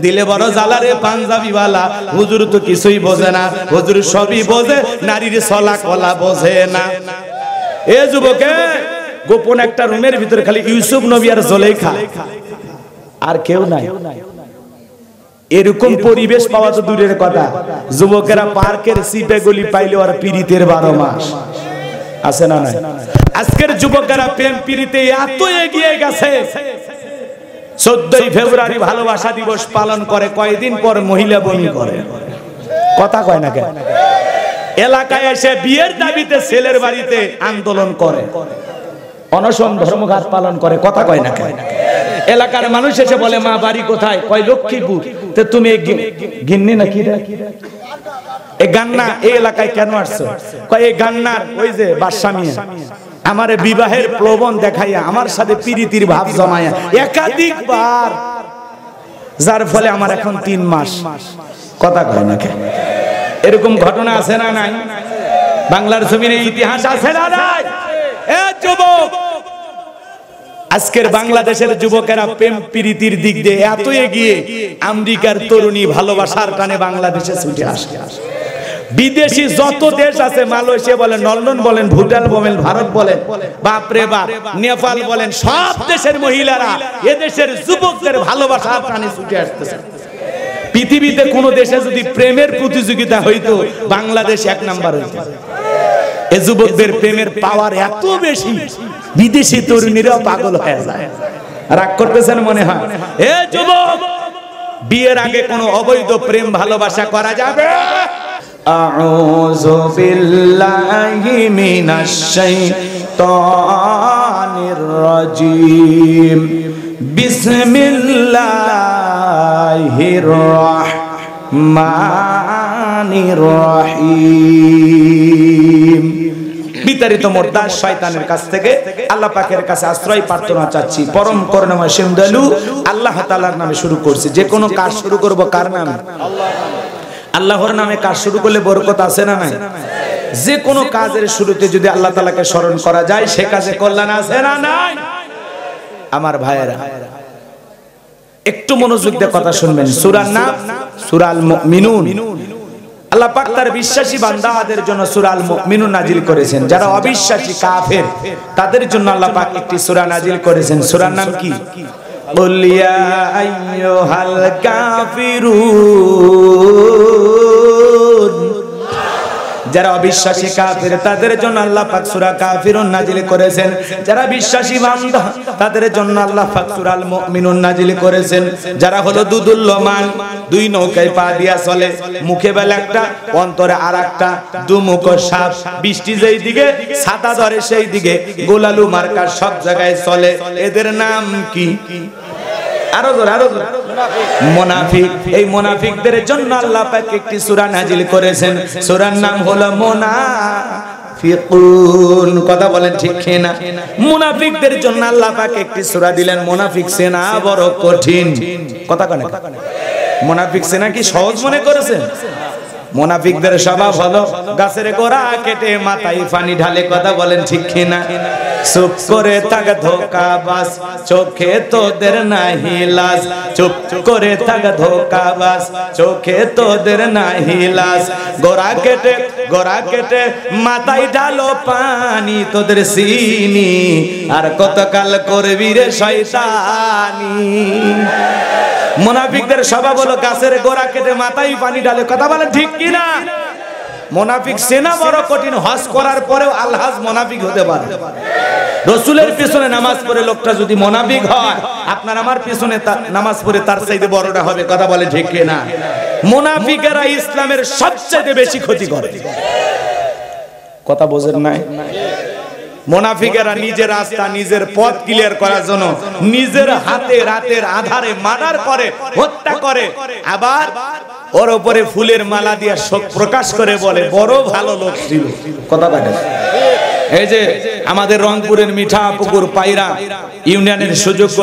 দিলে বড় জ্বালারে পাঞ্জাবিওয়ালা, হুজুর তো কিছুই বোঝে না, হুজুর সবই বোঝে, নারীর ছলা কলা বোঝে না। এ যুবকে, গোপন একটা রুমের ভিতরে খালি ইউসুফ নবী আর জুলেখা, আর কেউ নাই। এরকম পরিবেশ পাওয়া তো দূরের কথা, যুবকেরা পার্কের সিপে গলি পাইলে আর পীড়িতের 12 মাস আছে না নাই? আজকের যুবকেরা প্রেম পীড়িতে এত এগিয়ে গেছে, 14ই ফেব্রুয়ারি ভালোবাসা দিবস পালন করে, কয়েকদিন পর মহিলা বমি করে, কথা কয় না কেন? এলাকায় এসে বিয়ের দাবিতে ছেলের বাড়িতে আন্দোলন করে, অনশন ধর্মঘাট পালন করে, কথা কয় না কেন? এলাকার মানুষ এসে বলে মা বাড়ি কোথায়? কয় লক্ষ্মীপুর। তো তুমি গিন্নি নাকি এ গান্না এই এলাকায় কেন আসছো? কয় এই গান্নার ওই যে বাদশা মিয়া আমারে বিবাহের প্রলোভন দেখাইয়া আমার সাথে প্রীতির ভাব জমায়া একাধিকবার, যার ফলে আমার এখন 3 মাস, কথা কয় না কেন? এরকম ঘটনা আছে না নাই? বাংলার জমিনে ইতিহাস আছে না নাই? এ যুবক, আজকের বাংলাদেশের যুবকেরা প্রেম প্রীতির দিক দিয়ে এত এগিয়ে, আমেরিকার তরুণী ভালোবাসার টানে বাংলাদেশে ছুটে আসে। বিদেশি যত দেশ আছে, মালয়েশিয়া বলেন, লন্ডন বলেন, ভুটান বলেন, ভারত বলেন, বাপরে বাপ, নেপাল বলেন, সব দেশের মহিলারা এদেশের যুবকদের ভালোবাসার টানে ছুটে আসতেছে। পৃথিবীতে কোন দেশে যদি প্রেমের প্রতিযোগিতা হইতো, বাংলাদেশ 1 নাম্বার হইতো। এই যুবকদের প্রেমের পাওয়ার এত বেশি, বিদেশি তরুণীরাও পাগল হয়ে যায়। রাগ করতেছেন মনে হয়? এ যুবক, বিয়ের আগে কোনো অবৈধ প্রেম ভালোবাসা করা যাবে? আউযু বিল্লাহি মিনাশ শাইতানির রাজীম। বিসমিল্লাহির রাহমানির রহিম। বিতাড়িত মুর্দার শয়তানের কাছ থেকে আল্লাহ পাকের কাছে আশ্রয় প্রার্থনা চাচ্ছি। পরম করুণাময় দয়ালু আল্লাহ তাআলার নামে শুরু করছি। যে কোনো কাজ শুরু করব কার নামে? আল্লাহর নামে কাজ শুরু করলে বরকত আছে না নাই? যে কোনো কাজের শুরুতে যদি আল্লাহ তাআলাকে স্মরণ করা যায়, সে কাজে কল্যাণ আছে না নাই? আমার ভাইয়েরা, একটু মনোযোগ দিয়ে কথা শুনবেন। সূরার নাম সূরা আল মুমিনুন। আল্লাহ পাক তার বিশ্বাসী বান্দাদের জন্য সূরা আল মুমিনুন নাজিল করেছেন। যারা অবিশ্বাসী কাফের, তাদের জন্য আল্লাহ পাক একটি সূরা নাজিল করেছেন। সূরার নাম কি? কুল ইয়া আইয়ুহাল কাফিরুন। যারা অবিশ্বাসী কাফের, তাদের জন্য আল্লাহ পাক সূরা কাফিরুন নাজিল করেছেন। যারা বিশ্বাসী বান্দা, তাদের জন্য আল্লাহ পাক সূরা আল মুমিনুন নাজিল করেছেন। যারা হলো দুদুল্যমান, 2 নৌকায় পা দিয়া চলে, মুখে বেলা একটা, অন্তরে আরেকটা, দুমুখ সাপ, বৃষ্টি যেই দিকে ছাতা ধরে সেই দিকে, গোলালু মার্কা সব জায়গায় চলে, এদের নাম কি? আরো জোরে, আরো জোরে। মুনাফিক। এই মুনাফিকদের জন্য আল্লাহ পাক একটি সূরা নাজিল করেছেন। সূরার নাম হলো মুনাফিকুন। কথা বলেন ঠিক কি না? মুনাফিকদের জন্য আল্লাহ পাক একটি সূরা দিলেন। মুনাফিক সেনা বড় কঠিন। কথা কয় না? মুনাফিক সেনা কি সহজ মনে করেছেন? মুনাফিকদের স্বভাব হলো গাছের গোড়া কেটে মাথায় পানি ঢালে। কথা বলেন ঠিক কি না? চুপ করে থাক ধোঁকাবাজ, চোখে তোদের নাহি লাজ। চুপ করে থাক ধোঁকাবাজ, চোখে তোদের নাহি লাজ। গোড়া কেটে মাথায় ঢালো পানি, তোদের চিনি আর কতকাল করবি রে শয়তানি। মুনাফিকদের স্বভাব হলো গাছের গোড়া কেটে মাথায় পানি ঢালে। কথা বলেন ঠিক কি না? মুনাফিক সেনা বড় কঠিন। হজ করার পরেও আলহাজ মুনাফিক হতে পারে। রাসূলের পিছনে নামাজ পড়ে লোকটা যদি মুনাফিক হয়, আপনার আমার পিছনে নামাজ পড়ে তার চাইতে বড়টা হবে। কথা বলে ঠিক কি না? মুনাফিকেরা ইসলামের সবচেয়ে বেশি ক্ষতি করে। কথা বোঝেন নাই? মুনাফিকেরা নিজের রাস্তা, নিজের পথ ক্লিয়ার করার জন্য নিজের হাতে রাতের আধারে মার্ডার করে, হত্যা করে, আবার ওর উপরে ফুলের মালা দিয়ে শোক প্রকাশ করে বলে বড় ভালো লোক ছিল। কথা বলেন। এই যে আমাদের রংপুরের মিঠাপুকুর পায়রা ইউনিয়নের সুযোগ্য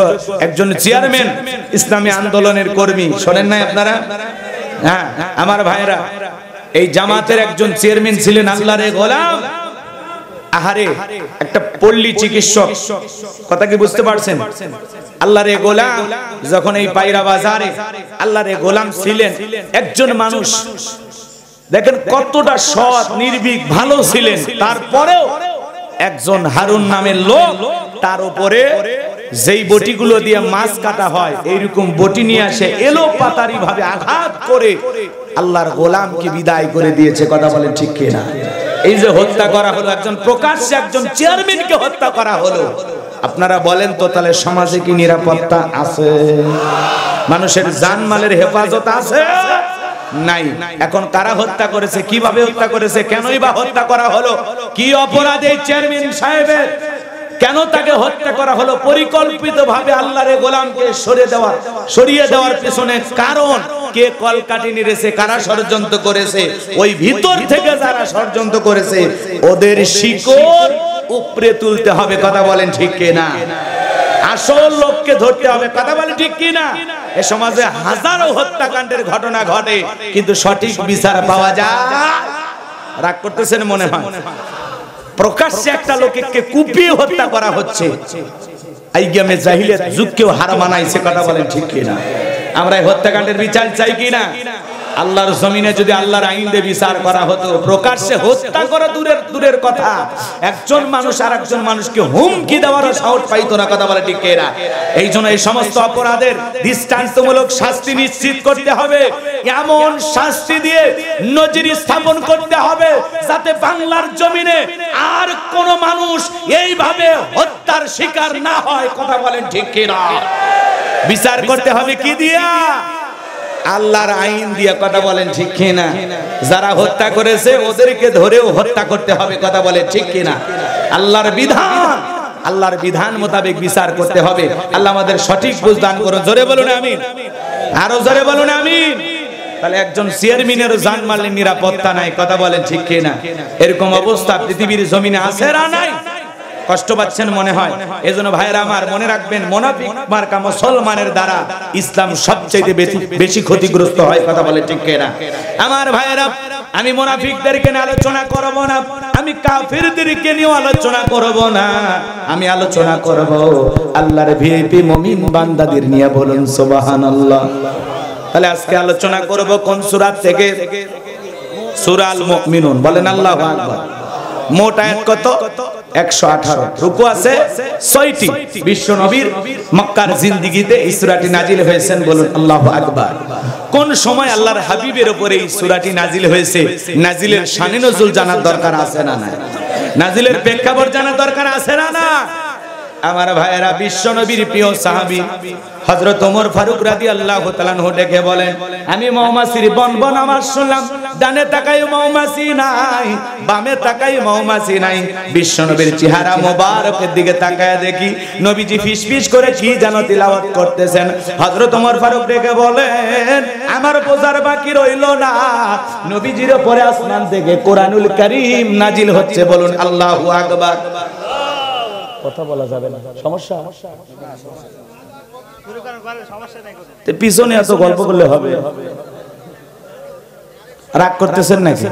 একজন চেয়ারম্যান, ইসলামী আন্দোলনের কর্মী, শোনেন নাই আপনারা? হ্যাঁ আমার ভাইরা, এই জামাতের একজন চেয়ারম্যান ছিলেন আল্লাহর গোলাম। আহারে একটা পল্লী চিকিৎসক, কথা কি বুঝতে পারছেন? আল্লাহর গোলাম যখন এই পায়রা বাজারে আল্লাহর গোলাম ছিলেন, একজন মানুষ দেখেন কতটা সৎ নির্ভীক ভালো ছিলেন, তারপরেও একজন হারুন নামের লোক তার উপরে যেই বটিগুলো দিয়ে মাছ কাটা হয় এইরকম বটি নিয়ে আসে এলো পাতারি ভাবে আঘাত করে আল্লাহর গোলামকে বিদায় করে দিয়েছে। কথা বলেন ঠিক কিনা? এই যে হত্যা করা হলো, একজন প্রকাশ্যে একজন চেয়ারম্যানকে হত্যা করা হলো, আপনারা বলেন তো তাহলে সমাজে কি নিরাপত্তা আছে? মানুষের জানমালের হেফাজত আছে? নাই। এখন কারা হত্যা করেছে, কিভাবে হত্যা করেছে, কেনই বা হত্যা করা হলো, কি অপরাধে চেয়ারম্যান সাহেবের কেন তাকে হত্যা করা হলো? পরিকল্পিতভাবে আল্লাহর গোলামকে সরিয়ে দেওয়ার পিছনে কারণ কে কলকাঠি নেড়েছে, কারা ষড়যন্ত্র করেছে, ওই ভিতর থেকে যারা ষড়যন্ত্র করেছে ওদের শিকড় উপরে তুলতে হবে। কথা বলেন ঠিক কিনা? আসল লোককে ধরতে হবে। কথা বলেন ঠিক কিনা? এ সমাজে হাজারো হত্যাকাণ্ডের ঘটনা ঘটে কিন্তু সঠিক বিচার পাওয়া যায়। রাগ করতেছেন মনে হয়? প্রকাশ্যে একটা লোককে কুপিয়ে হত্যা করা হচ্ছে, আইয়ামে জাহিলিয়াত যুগকেও হার মানাইছে। কথা বলেন ঠিক কিনা? আমরা এই হত্যাকাণ্ডের বিচার চাই কিনা? আল্লাহর জমিনে যদি আল্লাহর আইন দিয়ে বিচার করা হতো, প্রকাশ্যে হত্যা করা দূরের কথা, একজন মানুষ আর একজন মানুষকে হুমকি দেওয়ারও সাহস পাইতো না। কথা বলে ঠিক কিনা? এই জন্য এই সমস্ত অপরাধের দৃষ্টান্তমূলক শাস্তি নিশ্চিত করতে হবে, এমন শাস্তি দিয়ে নজির স্থাপন করতে হবে যাতে বাংলার জমিনে আর কোন মানুষ এইভাবে হত্যার শিকার না হয়। কথা বলেন ঠিক কিনা? বিচার করতে হবে কি দিয়া? আল্লাহর আইন দিয়া। কথা বলেন ঠিক কিনা? যারা হত্যা করেছে ওদেরকে ধরেও হত্যা করতে হবে। কথা বলেন ঠিক কিনা? আল্লাহর বিধান মোতাবেক বিচার করতে হবে। আল্লাহ আমাদের সঠিক বুঝ দান করুন। জোরে বলুন আমিন, আরো জোরে বলুন আমিন। তাহলে একজন চেয়ারম্যানের জানমালের নিরাপত্তা নাই। কথা বলেন ঠিক কিনা? এরকম অবস্থা পৃথিবীর জমিনে আছে না নাই? কষ্ট পাচ্ছেন মনে হয়। এজন্য ভাইরা আমার মনে রাখবেন, মুনাফিক মার্কা মুসলমানের দ্বারা ইসলাম সবচেয়ে বেশি ক্ষতিগ্রস্ত হয়। কথা বলে ঠিক কিনা? আমার ভাইরা, আমি মুনাফিকদেরকে নিয়ে আলোচনা করব না, আমি কাফিরদেরকে নিয়ে আলোচনা করব না, আমি আলোচনা করব আল্লাহর ভিআইপি মুমিন বান্দাদের নিয়ে। বলুন সুবহানাল্লাহ। তাহলে আজকে আলোচনা করব কোন সূরা থেকে? সূরা আল মুমিনুন। বলেন আল্লাহু আকবার। মোট আয়াত কত? 118। রুকু আছে 6টি। বিশ্ব নবীর মক্কার জিন্দেগিতে এই সূরাটি নাজিল হয়েছেন। বলুন আল্লাহু আকবার। কোন সময় আল্লাহর হাবিবের উপরে এই সূরাটি নাজিল হয়েছে? নাজিলের শানে নজুল জানার দরকার আছে না না? নাজিলের প্রেক্ষাপট জানার দরকার আছে না না? আমার ভাইয়েরা, বিশ্ব নবীর প্রিয় সাহাবী হযরত ওমর ফারুক রাদিয়াল্লাহু তাআলা আনহু ডেকে বলেন, আমি মৌমাছির বনবন আওয়াজ শুনলাম, ডানে তাকাই মৌমাছি নাই, বামে তাকাই মৌমাছি নাই। বিশ্ব নবীর চেহারা মোবারকের দিকে তাকায় দেখি নবীজি ফিসফিস করে কি যেন তিলাওয়াত করতেছেন। হযরত ওমর ফারুক ডেকে বলেন, আমার বোঝার বাকি রইল না, নবীজির উপরে আসমান থেকে কোরআনুল কারীম নাজিল হচ্ছে। বলুন আল্লাহু আকবার। কথা বলা যাবে না, সমস্যা? পিছনে এত গল্প করলে হবে? রাগ করতেছেন নাকি?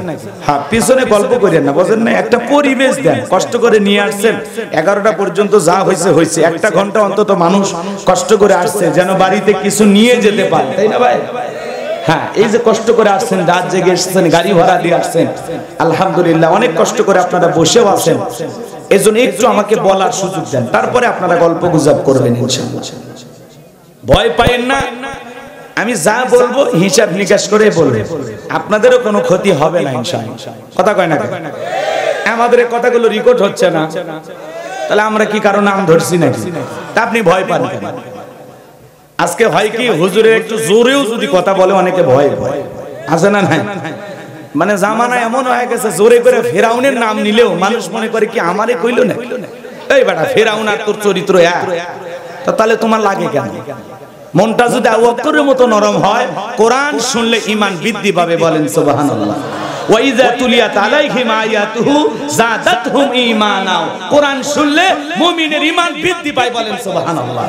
হ্যাঁ, পিছনে গল্প করেন না, বুঝেন না? একটা পরিবেশ দেন, কষ্ট করে নিয়ে আসছেন। 11টা পর্যন্ত যা হয়েছে হয়েছে, 1 ঘন্টা অন্তত মানুষ কষ্ট করে আসছে যেন বাড়িতে কিছু নিয়ে যেতে পারে, তাই না ভাই? হ্যাঁ, এই যে কষ্ট করে আসছেন, রাত জেগে এসেছেন, গাড়ি ভাড়া দিয়ে আসছেন, আলহামদুলিল্লাহ। অনেক কষ্ট করে আপনারা বসেও আছেন। এজন্য একটু আমাকে বলার সুযোগ দেন, তারপরে আপনারা গল্প গুজব করবেন ইনশাআল্লাহ। ভয় পায়েন না, আমি যা বলবো হিসাব নিকাশ করে বলবেন, আপনাদেরও কোনো ক্ষতি হবে না ইনশাআল্লাহ। কথা কয় না? আমাদের এই কথাগুলো রেকর্ড হচ্ছে না, তাহলে আমরা কি কারো নাম ধরছি নাকি? তা আপনি ভয় পান কেন? আজকে হয় কি, হুজুরের একটু জোরেও যদি কথা বলে অনেকে ভয় আছে না নাই? মানে জামানা এমন হয়ে গেছে, জোরে করে ফেরাউনের নাম নিলেও মানুষ মনে করে কি আমারে কইলো না? এই বেটা, ফেরাউন আর তোর চরিত্র এক, তাহলে তোমার লাগে কেন? মনটা যদি আওয়াক্করের মতো নরম হয়, কোরআন শুনলে ঈমান বৃদ্ধি পাবে। বলেন সুবহানাল্লাহ। ওয়া ইযা তুলিয়াত আলাইহিম আয়াতুহু যাদাতহুম ঈমানা। কোরআন শুনলে মুমিনের ঈমান বৃদ্ধি পায়। বলেন সুবহানাল্লাহ।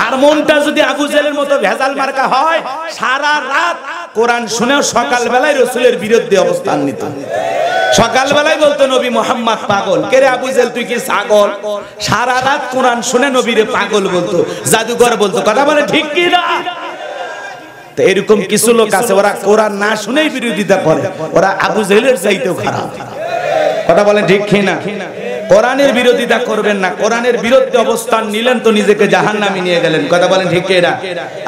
আর মনটা যদি আবু জেলের মতো ভেজাল মার্কা হয়, সারা রাত কোরআন শুনেও সকাল বেলায় রাসূলের বিরুদ্ধে অবস্থান নিত। সকালবেলায় বলতো নবী মুহাম্মদ পাগল। কে রে আবু জেহেল তুই কি ছাগল? সারা রাত কোরআন শুনে নবীরে পাগল বলতো, জাদুকর বলতো। কথা বলে ঠিক কি না? তো এরকম কিছু লোক আছে ওরা কোরআন না শুনেই বিরোধিতা করে, ওরা আবু জেহেলের চাইতেও খারাপ। কথা বলেন ঠিক কি না? কোরআনের বিরোধিতা করবেন না। কোরআনের বিরুদ্ধে অবস্থান নিলেন তো নিজেকে জাহান্নামে নিয়ে গেলেন। কথা বলেন ঠিক কি না?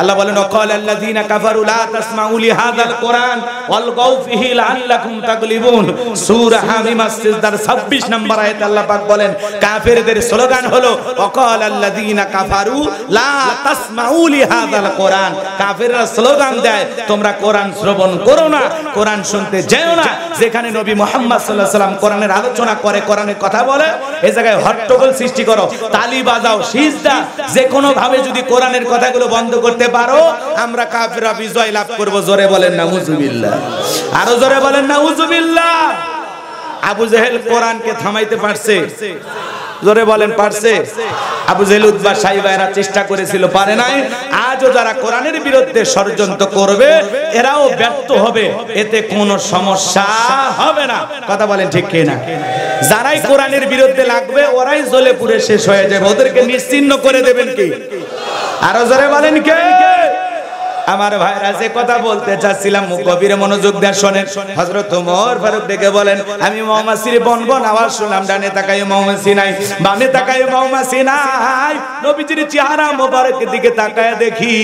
আল্লাহ বলেন ওয়াকালাল্লাযীনা কাফারু লা তাসমাউ লিহাযাল কোরআন ওয়ালগাউ ফীহি লাআল্লাকুম তাগলিবুন। সূরা হামিম সিজদার 26 নম্বর আয়াতে আল্লাহ পাক বলেন কাফেরদের স্লোগান হলো ওয়াকালাল্লাযীনা কাফারু লা তাসমাউ লিহাযাল কোরআন। কাফেররা স্লোগান দেয় তোমরা কোরআন শ্রবণ করো না, কোরআন শুনতে যেও না। যেখানে নবী মুহাম্মদ সাল্লাল্লাহু আলাইহি ওয়াসাল্লাম কোরআনের আলোচনা করে, কোরআনের কথা বলে, এই জায়গায় হট্টগোল সৃষ্টি করো, তালি বাজাও, সিজদা, যে কোনো ভাবে যদি কোরআনের কথাগুলো বন্ধ করতে পারো আমরা কাফেররা বিজয় লাভ করব। জোরে বলেন নাউজুবিল্লাহ, আরো জোরে বলেন নাউজুবিল্লাহ। আবু জেহেল কোরআনকে থামাইতে পারছে? জোরে বলেন পারছে? আবু জেহেল, উতবা, সাইবা এরা চেষ্টা করেছিল, পারে নাই। আজও যারা কোরআনের বিরুদ্ধে ষড়যন্ত্র করবে এরাও ব্যর্থ হবে, এতে কোনো সমস্যা হবে না। কথা বলেন ঠিক কি না? যারাই কোরআনের বিরুদ্ধে লাগবে ওরাই জ্বলে পুড়ে শেষ হয়ে যাবে, ওদেরকে নিশ্চিহ্ন করে দেবেন কি? আরো জোরে বলেন কে? আমার ভাইরা যে কথা বলতে চাচ্ছিলাম গভীরে মনোযোগ দিয়ে শোনেন। হযরত ওমর ফারুক ডেকে বলেন আমি মৌমাছির বনবন আওয়াজ শুনলাম, ডানে তাকাই মৌমাছি নাই, বামে তাকাই মৌমাছি নাই। নবীজির চেহারা মোবারকের দিকে তাকায় দেখি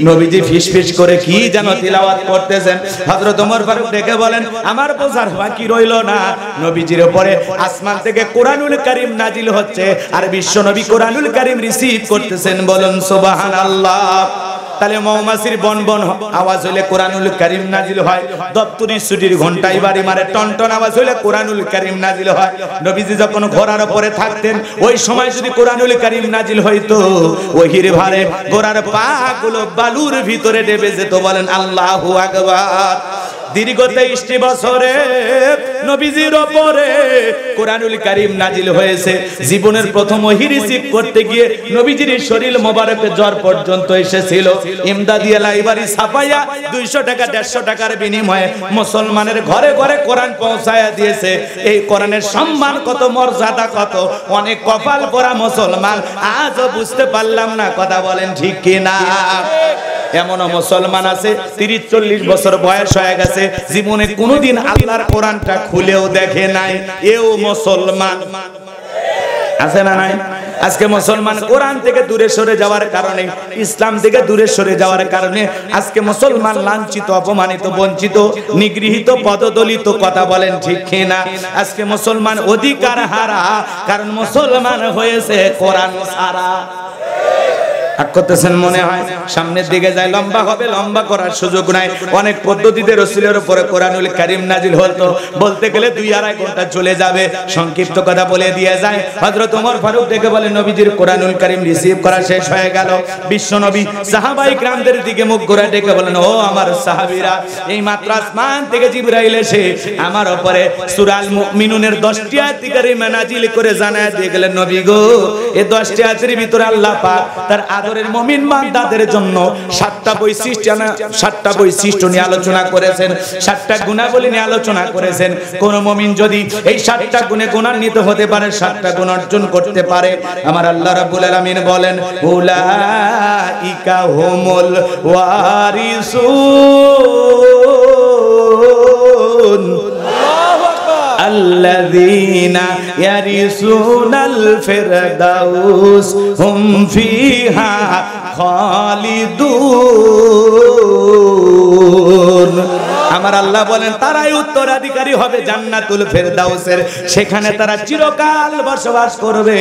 নবীজি ফিসফিস করে কি যেন তিলাওয়াত করতেছেন। হযরত ওমর ফারুক ডেকে বলেন আমার বোঝার বাকি রইল না, নবীজির উপরে আসমান থেকে কোরআনুল কারীম নাজিল হচ্ছে আর বিশ্ব নবী কোরআনুল কারীম রিসিভ করতেছেন। বলুন সুবহানাল্লাহ। তাহলে মৌমাছির বনবন আওয়াজ হইলে কোরআনুল কারীম নাজিল হয়, দপ্তরি ছুটির ঘন্টায় বাড়ি মারে টনটন আওয়াজ হইলে কোরআনুল কারীম নাজিল হয়। নবীজি যখন ঘোড়ার উপরে থাকতেন ওই সময় যদি কোরআনুল কারীম নাজিল হইতো ওহির ভারে ঘোড়ার পাগুলো বালুর ভিতরে ডেবে যেত। বলেন আল্লাহু আকবার। দীর্ঘ 23 বছরে নবীজির উপরে কোরআনুল কারীম নাজিল হয়েছে। জীবনের প্রথম ওহী রিসিভ করতে গিয়ে নবীজির শরীর মোবারকে জ্বর পর্যন্ত এসেছিল। ইমদাদিয়া লাইব্রেরি ছাপাইয়া 200 টাকা 150 টাকার বিনিময়ে মুসলমানের ঘরে ঘরে কোরআন পৌঁছায়া দিয়েছে। এই কোরআনের সম্মান কত, মর্যাদা কত, অনেক কপাল পোড়া মুসলমান আজও বুঝতে পারলাম না। কথা বলেন ঠিক কি না? এমনও মুসলমান আছে 30-40 বছর বয়স হয়ে গেছে, জীবনে কোনোদিন আল্লাহর কোরআনটা খুলেও দেখে নাই। এও মুসলমান আছে না নাই? আজকে মুসলমান কোরআন থেকে দূরে সরে যাওয়ার কারণে, ইসলাম থেকে দূরে সরে যাওয়ার কারণে আজকে মুসলমান লাঞ্ছিত, অপমানিত, বঞ্চিত, নিগৃহীত, পদদলিত। কথা বলেন ঠিক কি না? আজকে মুসলমান অধিকার হারা, কারণ মুসলমান হয়েছে কোরআন ছাড়া। করতেছেন মনে হয় সামনের দিকে যায়, লম্বা হবে, লম্বা করার সুযোগ নাই। অনেক পদ্ধতিতে রাসূলের উপরে কোরআনুল কারীম নাজিল হতো, বলতে গেলে 2-2.5 ঘন্টা চলে যাবে। সংক্ষিপ্ত কথা বলে দিয়ে যায়। হযরত ওমর ফারুক ডেকে বলেন নবীজির কোরআনুল কারীম রিসিভ করা শেষ হয়ে গেল। বিশ্ব নবী সাহাবায়ে কিরামদের দিকে মুখ ঘুরে ডেকে বলেন ও আমার সাহাবীরা, এই মাত্র আসমান থেকে জিবরাইল এসে আমার উপরে সূরা আল মুমিনুনের 10টি আয়াত কারীমা নাজিল করে জানায় দিয়ে গেলেন নবী গো, এই 10টি আয়াতের ভিতরে আল্লাহ পাক তার আদরের মুমিন বান্দাদের জন্য 7টা বৈশিষ্ট্য নিয়ে আলোচনা করেছেন, 7টা গুণাবলী নিয়ে আলোচনা করেছেন। কোন মুমিন যদি এই 7টা গুণে গুণান্বিত হতে পারে, 7টা গুণ অর্জন করতে পারে, আমার আল্লাহ রাব্বুল আলামিন বলেন উলাইকা হুমুল ওয়ারিসুন আল্লাযীনা ইয়ারিসুনাল ফিরদাউস হুম ফিহা খালিদুন। আমার আল্লাহ বলেন তারাই উত্তরাধিকারী হবে জান্নাতুল ফেরদাউসের, সেখানে তারা চিরকাল বসবাস করবে।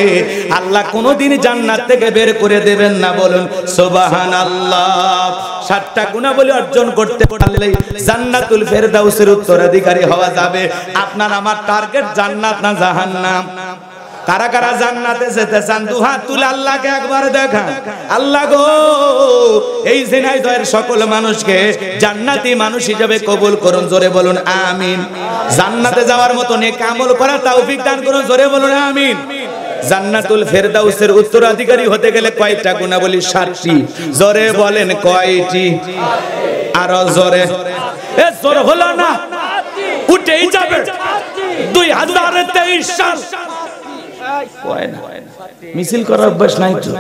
আল্লাহ কোনোদিন জান্নাত থেকে বের করে দেবেন না। বলুন সুবহানাল্লাহ। 7টা গুণাবলী অর্জন করতে পারলে জান্নাতুল ফেরদাউসের উত্তরাধিকারী হওয়া যাবে। আপনার আমার টার্গেট জান্নাত না জাহান্নাম? কারা কারা জান্নাতে যেতে চান দুহাত তুলে আল্লাহকে একবার দেখান। আল্লাহ গো, এই ঝিনাইদহের সকল মানুষকে জান্নাতি মানুষ হিসেবে কবুল করুন। জোরে বলুন আমিন। জান্নাতে যাওয়ার মতো নেক আমল করার তৌফিক দান করুন। জোরে বলুন আমিন। জান্নাতুল ফেরদাউসের উত্তরাধিকারী হতে গেলে কয়টা গুণাবলী? 7টি। জোরে বলেন কয়টি? আরো জোরে। এ জোর হলো না, উঠেই যাবে। 2023 সাল মিছিল করার অভ্যাস নাই তো,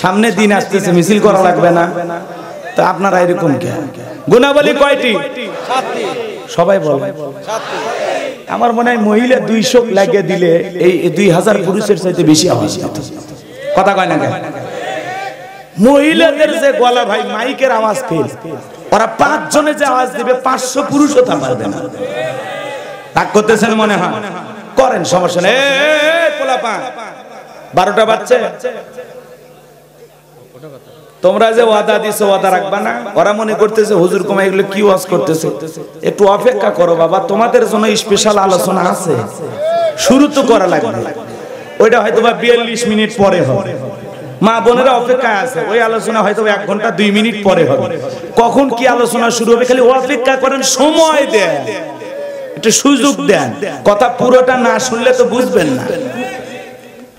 সামনে দিন আসতেছে মিছিল করা লাগবে না তো আপনারা এরকম কেন? গুণাবলী কয়টি? সবাই বলে। আমার মনে হয় মহিলা 200 লাগিয়ে দিলে এই 2000 পুরুষের চাইতে বেশি আওয়াজ হতো। কথা কয় না কেন? মহিলাদের যে গলা ভাই মাইকের আওয়াজ ফেল, ওরা 5 জনে যে আওয়াজ দিবে 500 পুরুষও তা পারবে না। রাগ করতেছেন মনে হয়? করেন, সমস্যা নেই। পোলাপা 12টা বাজছে, তোমরা যে ওয়াদা দিছো ওয়াদা রাখবা না? ওরা মনে করতেছে হুজুর কমা এগুলো কি ওয়াজ করতেছে, একটু অপেক্ষা করো বাবা, তোমাদের জন্য স্পেশাল আলোচনা আছে, শুরু তো করা লাগবে। ওইটা হয়তো বা 42 মিনিট পরে হবে, মা বোনেরা অপেক্ষায় আছে, ওই আলোচনা হয়তো 1 ঘন্টা 2 মিনিট পরে হবে। কখন কি আলোচনা শুরু হবে খালি অপেক্ষা করেন, সময় দেন, একটু সুযোগ দেন। কথা পুরোটা না শুনলে তো বুঝবেন না।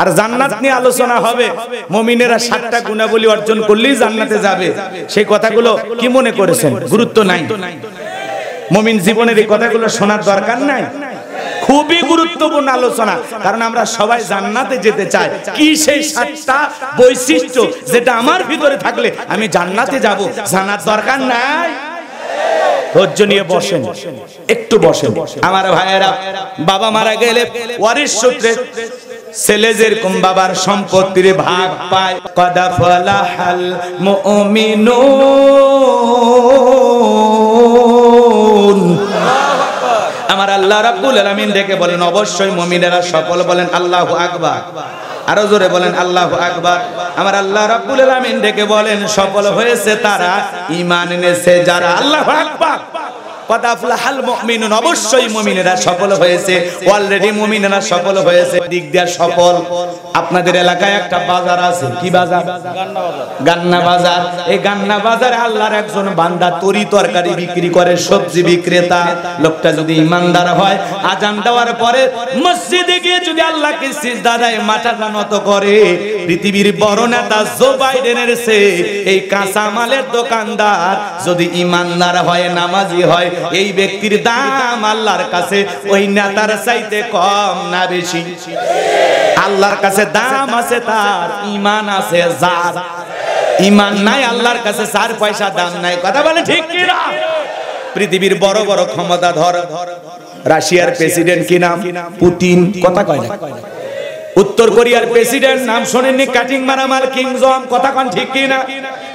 আর জান্নাত নিয়ে আলোচনা হবে, মুমিনেরা 7টা গুণাবলী অর্জন করলেই জান্নাতে যাবে, সেই কথাগুলো কি মনে করেছেন গুরুত্ব নাই? মুমিন জীবনের এই কথাগুলো শোনার দরকার নাই? খুবই গুরুত্বপূর্ণ আলোচনা, কারণ আমরা সবাই জান্নাতে যেতে চাই। কি সেই 7টা বৈশিষ্ট্য যেটা আমার ভিতরে থাকলে আমি জান্নাতে যাব, জানার দরকার নাই? ধৈর্য নিয়ে বসেন, একটু বসেন আমার ভাইয়েরা। বাবা মারা গেলে ওয়ারিশ সূত্রে ছেলে যেরকম বাবার সম্পত্তির ভাগ পায়। কদ ফলাহাল মুমিনুন, আমার আল্লাহ রাব্বুল আলামিন ডেকে বলেন অবশ্যই মুমিনেরা সফল। বলেন আল্লাহু আকবার, আরো জোরে বলেন আল্লাহু আকবার। আমার আল্লাহ রাব্বুল আলামিন ডেকে বলেন সফল হয়েছে তারা ঈমান এনেছে যারা। আল্লাহু আকবার। কদ আফলাহাল মুমিনুন, অবশ্যই মুমিনেরা সফল হয়েছে, অলরেডি মুমিনেরা সফল হয়েছে। দিক দিয়া সফল। আপনাদের এলাকায় একটা বাজার আছে, কি বাজার? গান্না বাজার। এই গান্না বাজারে আল্লাহর একজন বান্দা তরি তরকারি বিক্রি করে, সবজি বিক্রেতা। লোকটা যদি ইমানদার হয়, আজান দেওয়ার পরে মসজিদে গিয়ে যদি আল্লাহকে সিজদা দেয়, মাথাটা নত করে, পৃথিবীর বড় নেতা জো বাইডেনের চেয়ে এই কাঁচামালের দোকানদার যদি ইমানদার হয়, নামাজি হয়, এই ব্যক্তির দাম আল্লাহর কাছে ওই নেতার চাইতে কম না বেশি? আল্লাহর কাছে দাম আছে তার, ঈমান আছে যার। ঈমান নাই আল্লাহর কাছে 4 পয়সা দাম নাই। কথা বলে ঠিক কি না? পৃথিবীর বড় বড় ক্ষমতাধর, রাশিয়ার প্রেসিডেন্ট কি নাম? পুতিন। কথা কয় না? উত্তর কোরিয়ার প্রেসিডেন্ট নাম শোনেননি? কাটিং মারামার কিং জং। কথা কন ঠিক কি না?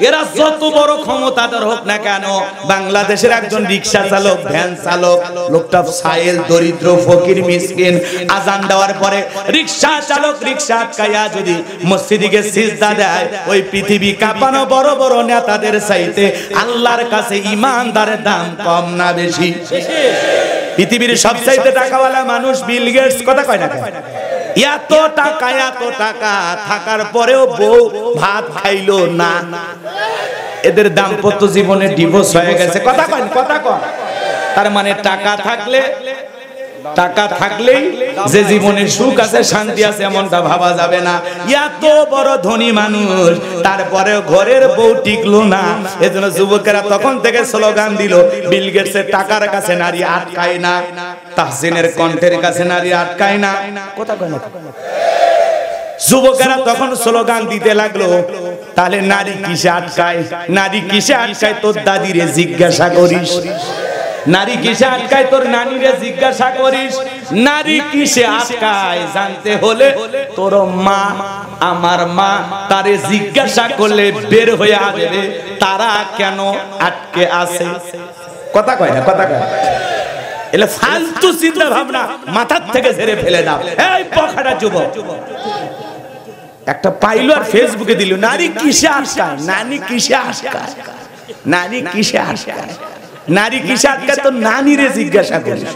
এরা যত বড় ক্ষমতাধর হোক না কেন, বাংলাদেশের একজন রিকশা চালক, ভ্যান চালক, লোকটা সাইল, দরিদ্র, ফকির, মিসকিন, আজান দেওয়ার পরে রিকশা চালক রিকশা আটকায়া যদি মসজিদে গিয়ে সিজদা দেয়, ওই পৃথিবী কাঁপানো বড় বড় নেতাদের চাইতে আল্লাহর কাছে ঈমানদারের দাম কম না বেশি? পৃথিবীর সবচাইতে টাকাওয়ালা মানুষ বিল গেটস। কথা কয় না? এত টাকা থাকার পরেও বউ ভাত খাইলো না। এদের দাম্পত্য জীবনে ডিভোর্স হয়ে গেছে। কথা কয়? কথা কয়? তার মানে টাকা থাকলেই যে জীবনে সুখ আছে, শান্তি আছে, এমনটা ভাবা যাবে না। এত বড় ধনী মানুষ, তারপরে ঘরের বউ টিকলো না। এজন্য যুবকেরা তখন থেকে স্লোগান দিল, বিল গেটসের টাকার কাছে নারী আটকায় না, তাহসিনের কণ্ঠের কাছে নারী আটকায় না। কথা কয় না? যুবকেরা তখন স্লোগান দিতে লাগলো, তাহলে নারী কিসে আটকায়? নারী কিসে আটকায় তোর দাদিরে জিজ্ঞাসা করিস। নারী কিসে আটকায় তোর নানিরে জিজ্ঞাসা করিস। নারী কিসে আটকায় জানতে হলে তোর মা, আমার মা, তারে জিজ্ঞাসা করলে বের হয়ে আসবে তারা কেন আটকে আছে। কথা কয় না? কথা কয়? এলে ফালতু চিন্তা ভাবনা মাথার থেকে ঝেড়ে ফেলে দাও। এই পখাটা যুবক একটা পাইলো আর ফেসবুকে দিল, নারী কিসে আটকায়? নারী কিসে আটকায়? নারী কিসে আটকায়? নারী কিসে আটকায় তোর নানিরে জিজ্ঞাসা করিস।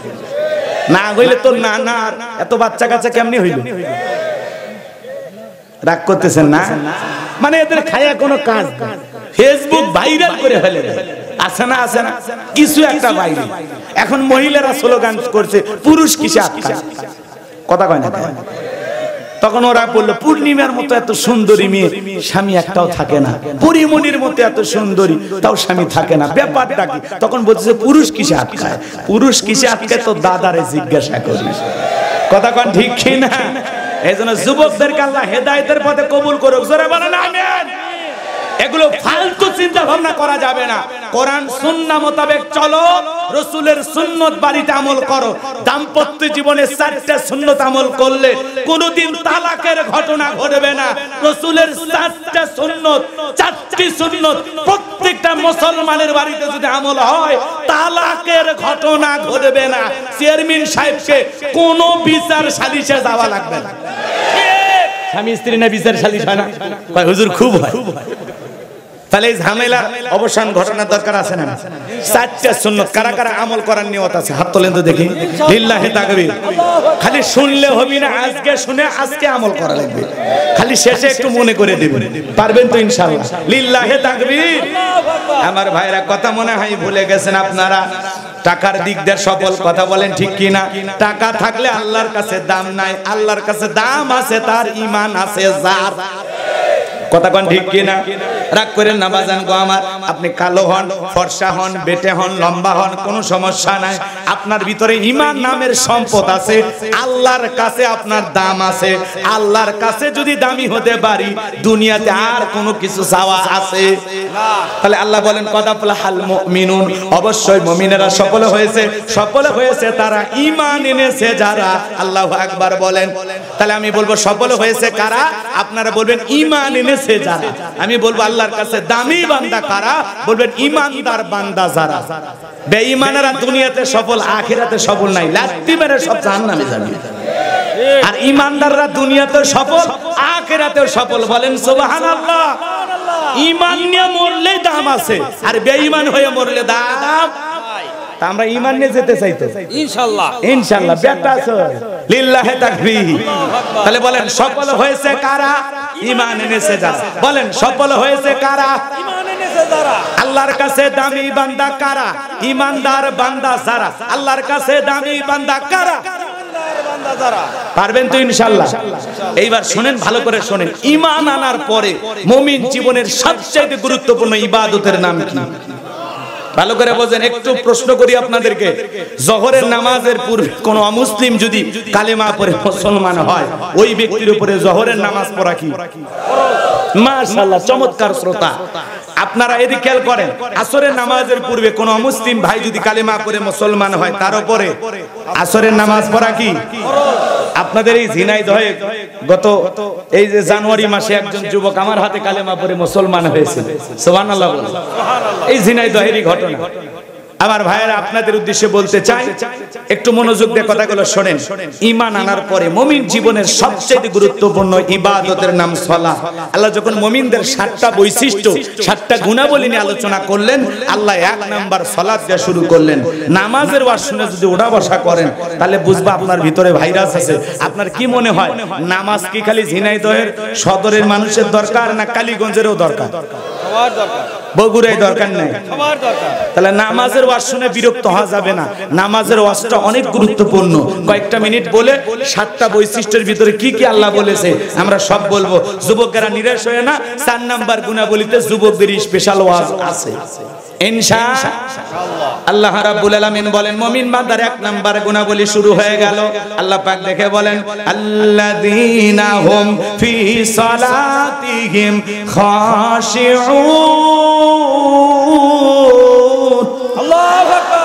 না হইলে তোর নানার এত বাচ্চা কাচ্চা কেমনি হইল? রাগ করতেছেন না? মানে এদের খায়া কোনো কাজ, ফেসবুক ভাইরাল করে ফেলে আছে না? আছে না? কিছু একটা বাইরে। এখন মহিলারা স্লোগান করছে, পুরুষ কিসে আটকায়? কথা কয় না? তখন ওরা বললো পূর্ণিমার মতো এত সুন্দরী মেয়ে স্বামী একটাও থাকে না, পরিমণির মতো এত সুন্দরী তাও স্বামী থাকে না, ব্যাপারটা কি? তখন বলছে পুরুষ কিসে আটকায়, পুরুষ কিসে আটকায় তো দাদারে জিজ্ঞাসা করিস। কথা কোন ঠিক কি না? এইজন্য যুবকদেরকে আল্লাহ হেদায়েতের পথে কবুল করুক, জোরে বলেন আমিন। এগুলো ফালতু চিন্তা ভাবনা করা যাবে না। কোরআন সুন্নাহ মোতাবেক চলো, রাসূলের সুন্নাত বাড়িতে আমল করো। দাম্পত্য জীবনে 4টা সুন্নাত আমল করলে কোনোদিন তালাকের ঘটনা ঘটবে না। রাসূলের 4টা সুন্নাত, 4টি সুন্নাত প্রত্যেকটা মুসলমানের বাড়িতে যদি আমল হয় তালাকের ঘটনা ঘটবে না। চেয়ারম্যান সাহেবকে কোনো বিচার সালিশে যাওয়া লাগবে না। স্বামী স্ত্রী না বিচার সালিশ হয় না? কয় হুজুর খুব হয়। তাহলে এই ঝামেলার অবসান ঘটনার দরকার আছে না? 4টা সুন্নাত কারা কারা আমল করার নিয়ত আছে হাত তোলেন তো দেখি। লিল্লাহি তাকবীর। খালি শুনলে হবে না, আজকে শুনে আজকে আমল করা লাগবে। খালি শেষে একটু মনে করে দিবেন, পারবেন তো ইনশাআল্লাহ। লিল্লাহি তাকবীর। আমার ভাইরা কথা মনে হয় ভুলে গেছেন আপনারা। টাকার দিক দিয়ে সফল, কথা বলেন ঠিক কি না? টাকা থাকলে আল্লাহর কাছে দাম নাই, আল্লাহর কাছে দাম আছে তার ঈমান আছে যার। কথা কোন ঠিক কি না? রাগ করেন না বাজান গো আমার। আপনি কালো হন, ফর্সা হন, বেটে হন, লম্বা হন, কোনো সমস্যা নাই। আপনার ভিতরে ঈমান নামের সম্পদ আছে, আল্লাহর কাছে আপনার দাম আছে। আল্লাহর কাছে যদি দামি হতে পারি দুনিয়াতে আর কোনো কিছু চাওয়া আছে না। তাহলে আল্লাহ বলেন কদ আফলাহাল মুমিনুন, অবশ্যই মুমিনেরা সফল হয়েছে। সফল হয়েছে তারা ঈমান এনেছে যারা। আল্লাহু আকবার বলেন। তাহলে আমি বলবো সফল হয়েছে কারা? আপনারা বলবেন ঈমান এনেছে যারা। আমি বলবো আল্লাহর কাছে দামি বান্দা কারা? বলবেন ঈমানদার বান্দা যারা। বেঈমানেরা দুনিয়াতে সফল, আখিরাতে সফল নাই, লাত্তি মেরে সব জাহান্নামে যাবে। আর ঈমানদাররা দুনিয়াতে সফল, আখিরাতেও সফল। বলেন সুবহানাল্লাহ। ঈমান নিয়ে মরলে দাম আছে, আর বেঈমান হয়ে মরলে দাম। আমরা ঈমান নিয়ে যেতে চাই তো ইনশাআল্লাহ। ইনশাআল্লাহ বেটা আছে। লিল্লাহি তাকবীর। তাহলে বলেন সফল হয়েছে কারা? ঈমান এনেছে যারা। বলেন সফল হয়েছে কারা? ঈমান এনেছে যারা। আল্লাহর কাছে দামি বান্দা কারা? ঈমানদার বান্দা যারা। আল্লাহর কাছে দামি বান্দা কারা? ঈমানদার বান্দা যারা। পারবেন তো ইনশাআল্লাহ। এইবার শুনেন, ভালো করে শুনেন। ঈমান আনার পরে মুমিন জীবনের সবচেয়ে গুরুত্বপূর্ণ ইবাদতের নাম কি? ভালো করে বোঝেন। একটু প্রশ্ন করি আপনাদেরকে, জোহরের নামাজের পূর্বে কোন অমুসলিম যদি কালেমা পড়ে মুসলমান হয়, ওই ব্যক্তির উপরে জোহরের নামাজ পড়া কি ফরজ। মাশাআল্লাহ, চমৎকার শ্রোতা। আপনারা এদিকে খেয়াল করেন, আসরের নামাজের পূর্বে কোন অমুসলিম ভাই যদি কালেমা পড়ে মুসলমান হয় তার উপরে আসরের নামাজ পড়া কি ফরজ। আপনাদের এই ঝিনাইদহে গত এই যে জানুয়ারি মাসে একজন যুবক আমার হাতে কালেমা পড়ে মুসলমান হয়েছে। সুবহানাল্লাহ। এই ঝিনাইদহেরই ঘটনা। আমার ভাইয়েরা আপনাদের উদ্দেশ্যে বলতে চাই, একটু মনোযোগ দিয়ে কথাগুলো শোনেন। ঈমান আনার পরে মুমিন জীবনের সবচেয়ে গুরুত্বপূর্ণ ইবাদতের নাম সালাত। আল্লাহ যখন মুমিনদের 7টা বৈশিষ্ট্য, 7টা গুণাবলী নিয়ে আলোচনা করলেন, আল্লাহ 1 নাম্বার সালাত দিয়ে শুরু করলেন। নামাজের ওয়াজ শুনে যদি ওঠা বসা করেন তাহলে বুঝবা আপনার ভিতরে ভাইরাস আছে। আপনার কি মনে হয় নামাজ কি খালি ঝিনাইদহের সদরের মানুষের দরকার, না কালীগঞ্জেরও দরকার? সবার দরকার। বগুড়ায় দরকার নেই, সবার দরকার। তাহলে নামাজের ওয়াজ শুনে বিরক্ত হওয়া যাবে না। নামাজের ওয়াজটা অনেক গুরুত্বপূর্ণ। কয়েকটা মিনিট বলে 7টা বৈশিষ্ট্যের ভিতরে কি কি আল্লাহ বলেছে আমরা সব বলবো। যুবকেরা নিরাশ হয়ে না, 4 নাম্বার গুণাবলীতে যুবকদের স্পেশাল ওয়াজ আছে ইনশাআল্লাহ। আল্লাহ রাব্বুল আলামিন বলেন মুমিন বান্দার 1 নাম্বার গুণাবলী শুরু হয়ে গেল। আল্লাহ পাক দেখে বলেন আল্লাযীনা হুম ফি সালাতিহিম খাশিউন। আল্লাহু আকবার।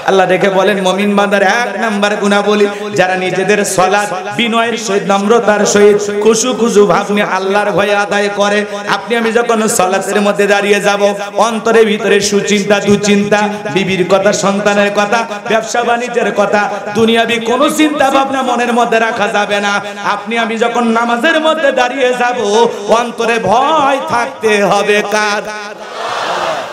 আল্লাহ দেখে বলেন মুমিন বান্দার 1 নাম্বার গুণাবলী যারা নিজেদের সালাত বিনয়ের সহিত, নম্রতার সহিত, খুশু ভাব নিয়ে আল্লাহর ভয়ে আদায় করে। আপনি আমি যখন সালাতের মধ্যে দাঁড়িয়ে যাব, অন্তরের ভিতরে সুচিন্তা, দুচিন্তা, বিবির কথা, সন্তানের কথা, ব্যবসা বাণিজ্যের কথা, দুনিয়াবি কোনো চিন্তা ভাবনা মনের মধ্যে রাখা যাবে না। আপনি আমি যখন নামাজের মধ্যে দাঁড়িয়ে যাব, অন্তরে ভয় থাকতে হবে কার?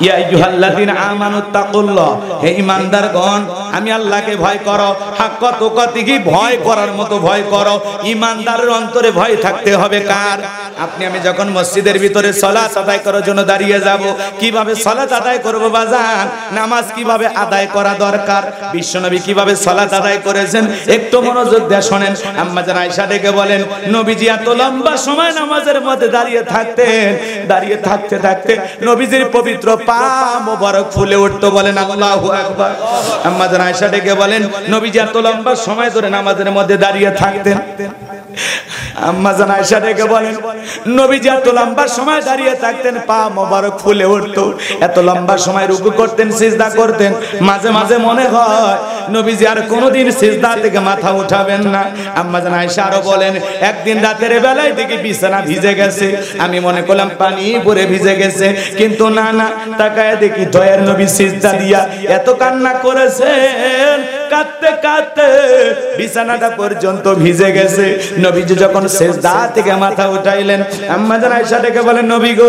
ইয়া আইয়ুহাল্লাযীনা আমানুত্তাকুল্লাহ, হে ঈমানদারগণ আমি আল্লাহকে ভয় করো, হাক্কা তুকাতিহি ভয় করার মতো ভয় করো। ঈমানদারের অন্তরে ভয় থাকতে হবে কার? আপনি আমি যখন মসজিদের ভিতরে সালাত আদায় করার জন্য দাঁড়িয়ে যাব, কিভাবে সালাত আদায় করব বাজান, নামাজ কিভাবে আদায় করা দরকার, বিশ্বনবী কিভাবে সালাত আদায় করেছেন একটু মনোযোগ দিয়ে শুনেন। আম্মা জান আয়েশা ডেকে বলেন, নবীজি এত লম্বা সময় নামাজের মধ্যে দাঁড়িয়ে থাকতেন, দাঁড়িয়ে থাকতে থাকতে নবীজির পবিত্র পা মোবারক ফুলে উঠতো। বলেন আল্লাহু আকবার। আম্মা জান আয়েশা ডেকে বলেন, নবীজি এত লম্বা সময় ধরে নামাজের মধ্যে দাঁড়িয়ে থাকতেন। আম্মা জান আয়েশা ডেকে বলেন, নবীজি এত লম্বা সময় দাঁড়িয়ে থাকতেন, পা মোবারক ফুলে উঠতো, এত লম্বা সময় রুকু করতেন, সিজদা করতেন, মাঝে মাঝে মনে হয় নবীজি আর কোনোদিন সিজদা থেকে মাথা উঠাবেন না। আম্মা জান আয়েশা আরো বলেন, একদিন রাতের বেলায় দেখি বিছানা ভিজে গেছে, আমি মনে করলাম পানি পড়ে ভিজে গেছে, কিন্তু না না, তাকায় দেখি দয়ার নবী সিজদা দিয়া এত কান্না করেছেন, কাঁদতে কাঁদতে বিছানাটা পর্যন্ত ভিজে গেছে। নবীজি যখন সিজদা থেকে মাথা উঠাইলেন, আম্মা জান আয়েশা ডেকে বলেন, নবী গো,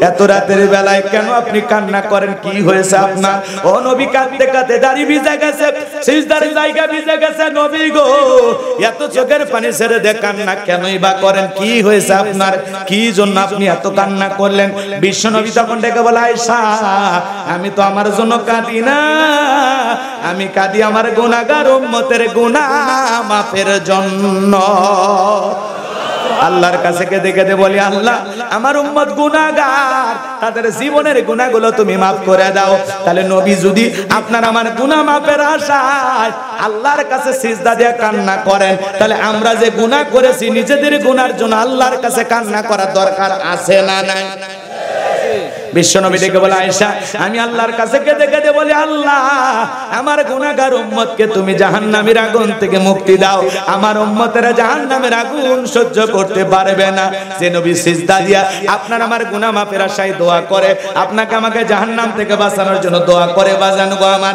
এত রাতের বেলায় কেন আপনি কান্না করেন, কি হয়েছে আপনার? ও নবী, কাঁদতে কাঁদতে দাড়ি ভিজে গেছে, সিজদার জায়গা ভিজে গেছে, নবী গো এত চোখের পানি ছেড়ে দিয়ে কান্না কেনই বা করেন, কি হয়েছে আপনার, কি জন্য আপনি এত কান্না করলেন? বিশ্ব নবী তখন ডেকে বলে, আয়েশা, আমি তো আমার জন্য কাঁদি না, আমি কাঁদি আমার গুনাহগার উম্মতের গুনাহ মাফের জন্য। আল্লাহর কাছে কেঁদে কেঁদে বলি, আল্লাহ আমার উম্মত গুনাহগার, তাদের জীবনের গুনাহগুলো তুমি মাফ করে দাও। তাহলে নবী যদি আপনার আমার গুনাহ মাফের আশায় আল্লাহর কাছে সিজদা দিয়ে কান্না করেন, তাহলে আমরা যে গুনাহ করেছি নিজেদের গুনার জন্য আল্লাহর কাছে কান্না করার দরকার আছে না নাই? বিশ্বনবী ডেকে বলে, আয়েশা, আমি আল্লাহর কাছে কেঁদে কেঁদে বলি, আল্লাহ আমার গুনাহগার উম্মতকে তুমি জাহান্নামের আগুন থেকে মুক্তি দাও, আমার উম্মতেরা জাহান্নামের আগুন সহ্য করতে পারবে না। যে নবী সিজদা দিয়া আপনার আমার গুনাহ মাফের আশায় দোয়া করে, আপনাকে আমাকে জাহান্নাম থেকে বাঁচানোর জন্য দোয়া করে, বাজান গো আমার,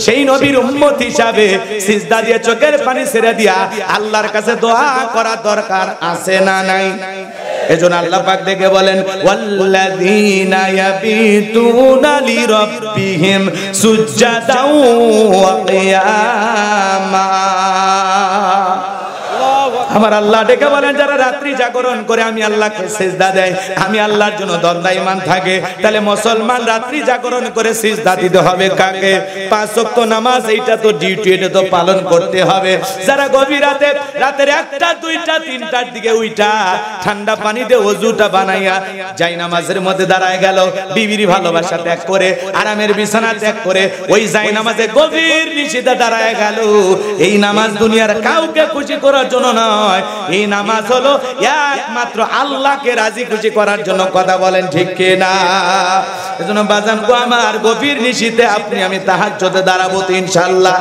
সেই নবীর উম্মত হিসাবে সিজদা দিয়ে চোখের পানি ছেড়ে দিয়া আল্লাহর কাছে দোয়া করা দরকার আছে না নাই? এজন্য আল্লাহ পাক দেখে বলেন, ওয়াল্লাযীনা ইয়াবিতুনা লিরাব্বিহিম সুজদাও ওয়া কিয়ামা। আমার আল্লাহ ডেকে বলেন, যারা রাত্রি জাগরণ করে আমি আল্লাহকে সিজদা দেয়, আমি আল্লাহর জন্য দণ্ডায়মান থাকে, তাহলে মুসলমান রাত্রি জাগরণ করে সিজদা দিতে হবে কাকে? পাঁচ ওয়াক্ত নামাজ, এইটা তো ডিউটি, এটা তো পালন করতে হবে। যারা গভীর রাতে, রাতের 1টা 2টা 3টার দিকে উইটা ঠান্ডা পানি দিয়ে ওযুটা বানাইয়া যাই নামাজের মধ্যে দাঁড়ায় গেল, বিবির ভালোবাসা ত্যাগ করে, আরামের বিছানা ত্যাগ করে ওই যাই নামাজে গভীর নিশিতে দাঁড়ায় গেল, এই নামাজ দুনিয়ার কাউকে খুশি করার জন্য না, এই নামাজ হলো একমাত্র আল্লাহকে রাজি খুশি করার জন্য। কথা বলেন ঠিক কি না? এজন্য বাজান গো আমার, গভীর নিশিতে আপনি আমি তাহাজ্জুদে দাঁড়াবো তো ইনশাআল্লাহ।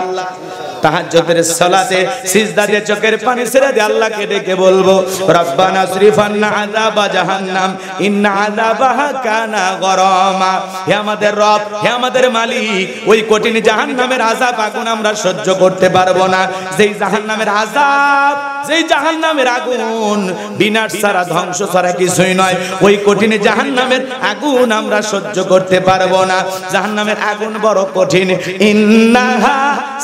তাহাজ্জুদের সালাতে সিজদা দিয়ে চোখের পানি ছেড়ে দিয়ে আল্লাহকে ডেকে বলবো, রব্বানা সরিফান্না আযাবা জাহান্নাম ইন্না আযাবাহা কানা গরামা। হে আমাদের রব, হে আমাদের মালিক, ওই কঠিন জাহান্নামের আযাব আগুন আমরা সহ্য করতে পারবো না। যেই জাহান্নামের আযাব, যেই জাহান্নামের আগুন বিনাশ ছাড়া, ধ্বংস ছাড়া কিছুই নয়, ওই কঠিন জাহান্নামের আগুন আমরা সহ্য করতে পারবো না। জাহান্নামের আগুন বড় কঠিন। ইন্নাহা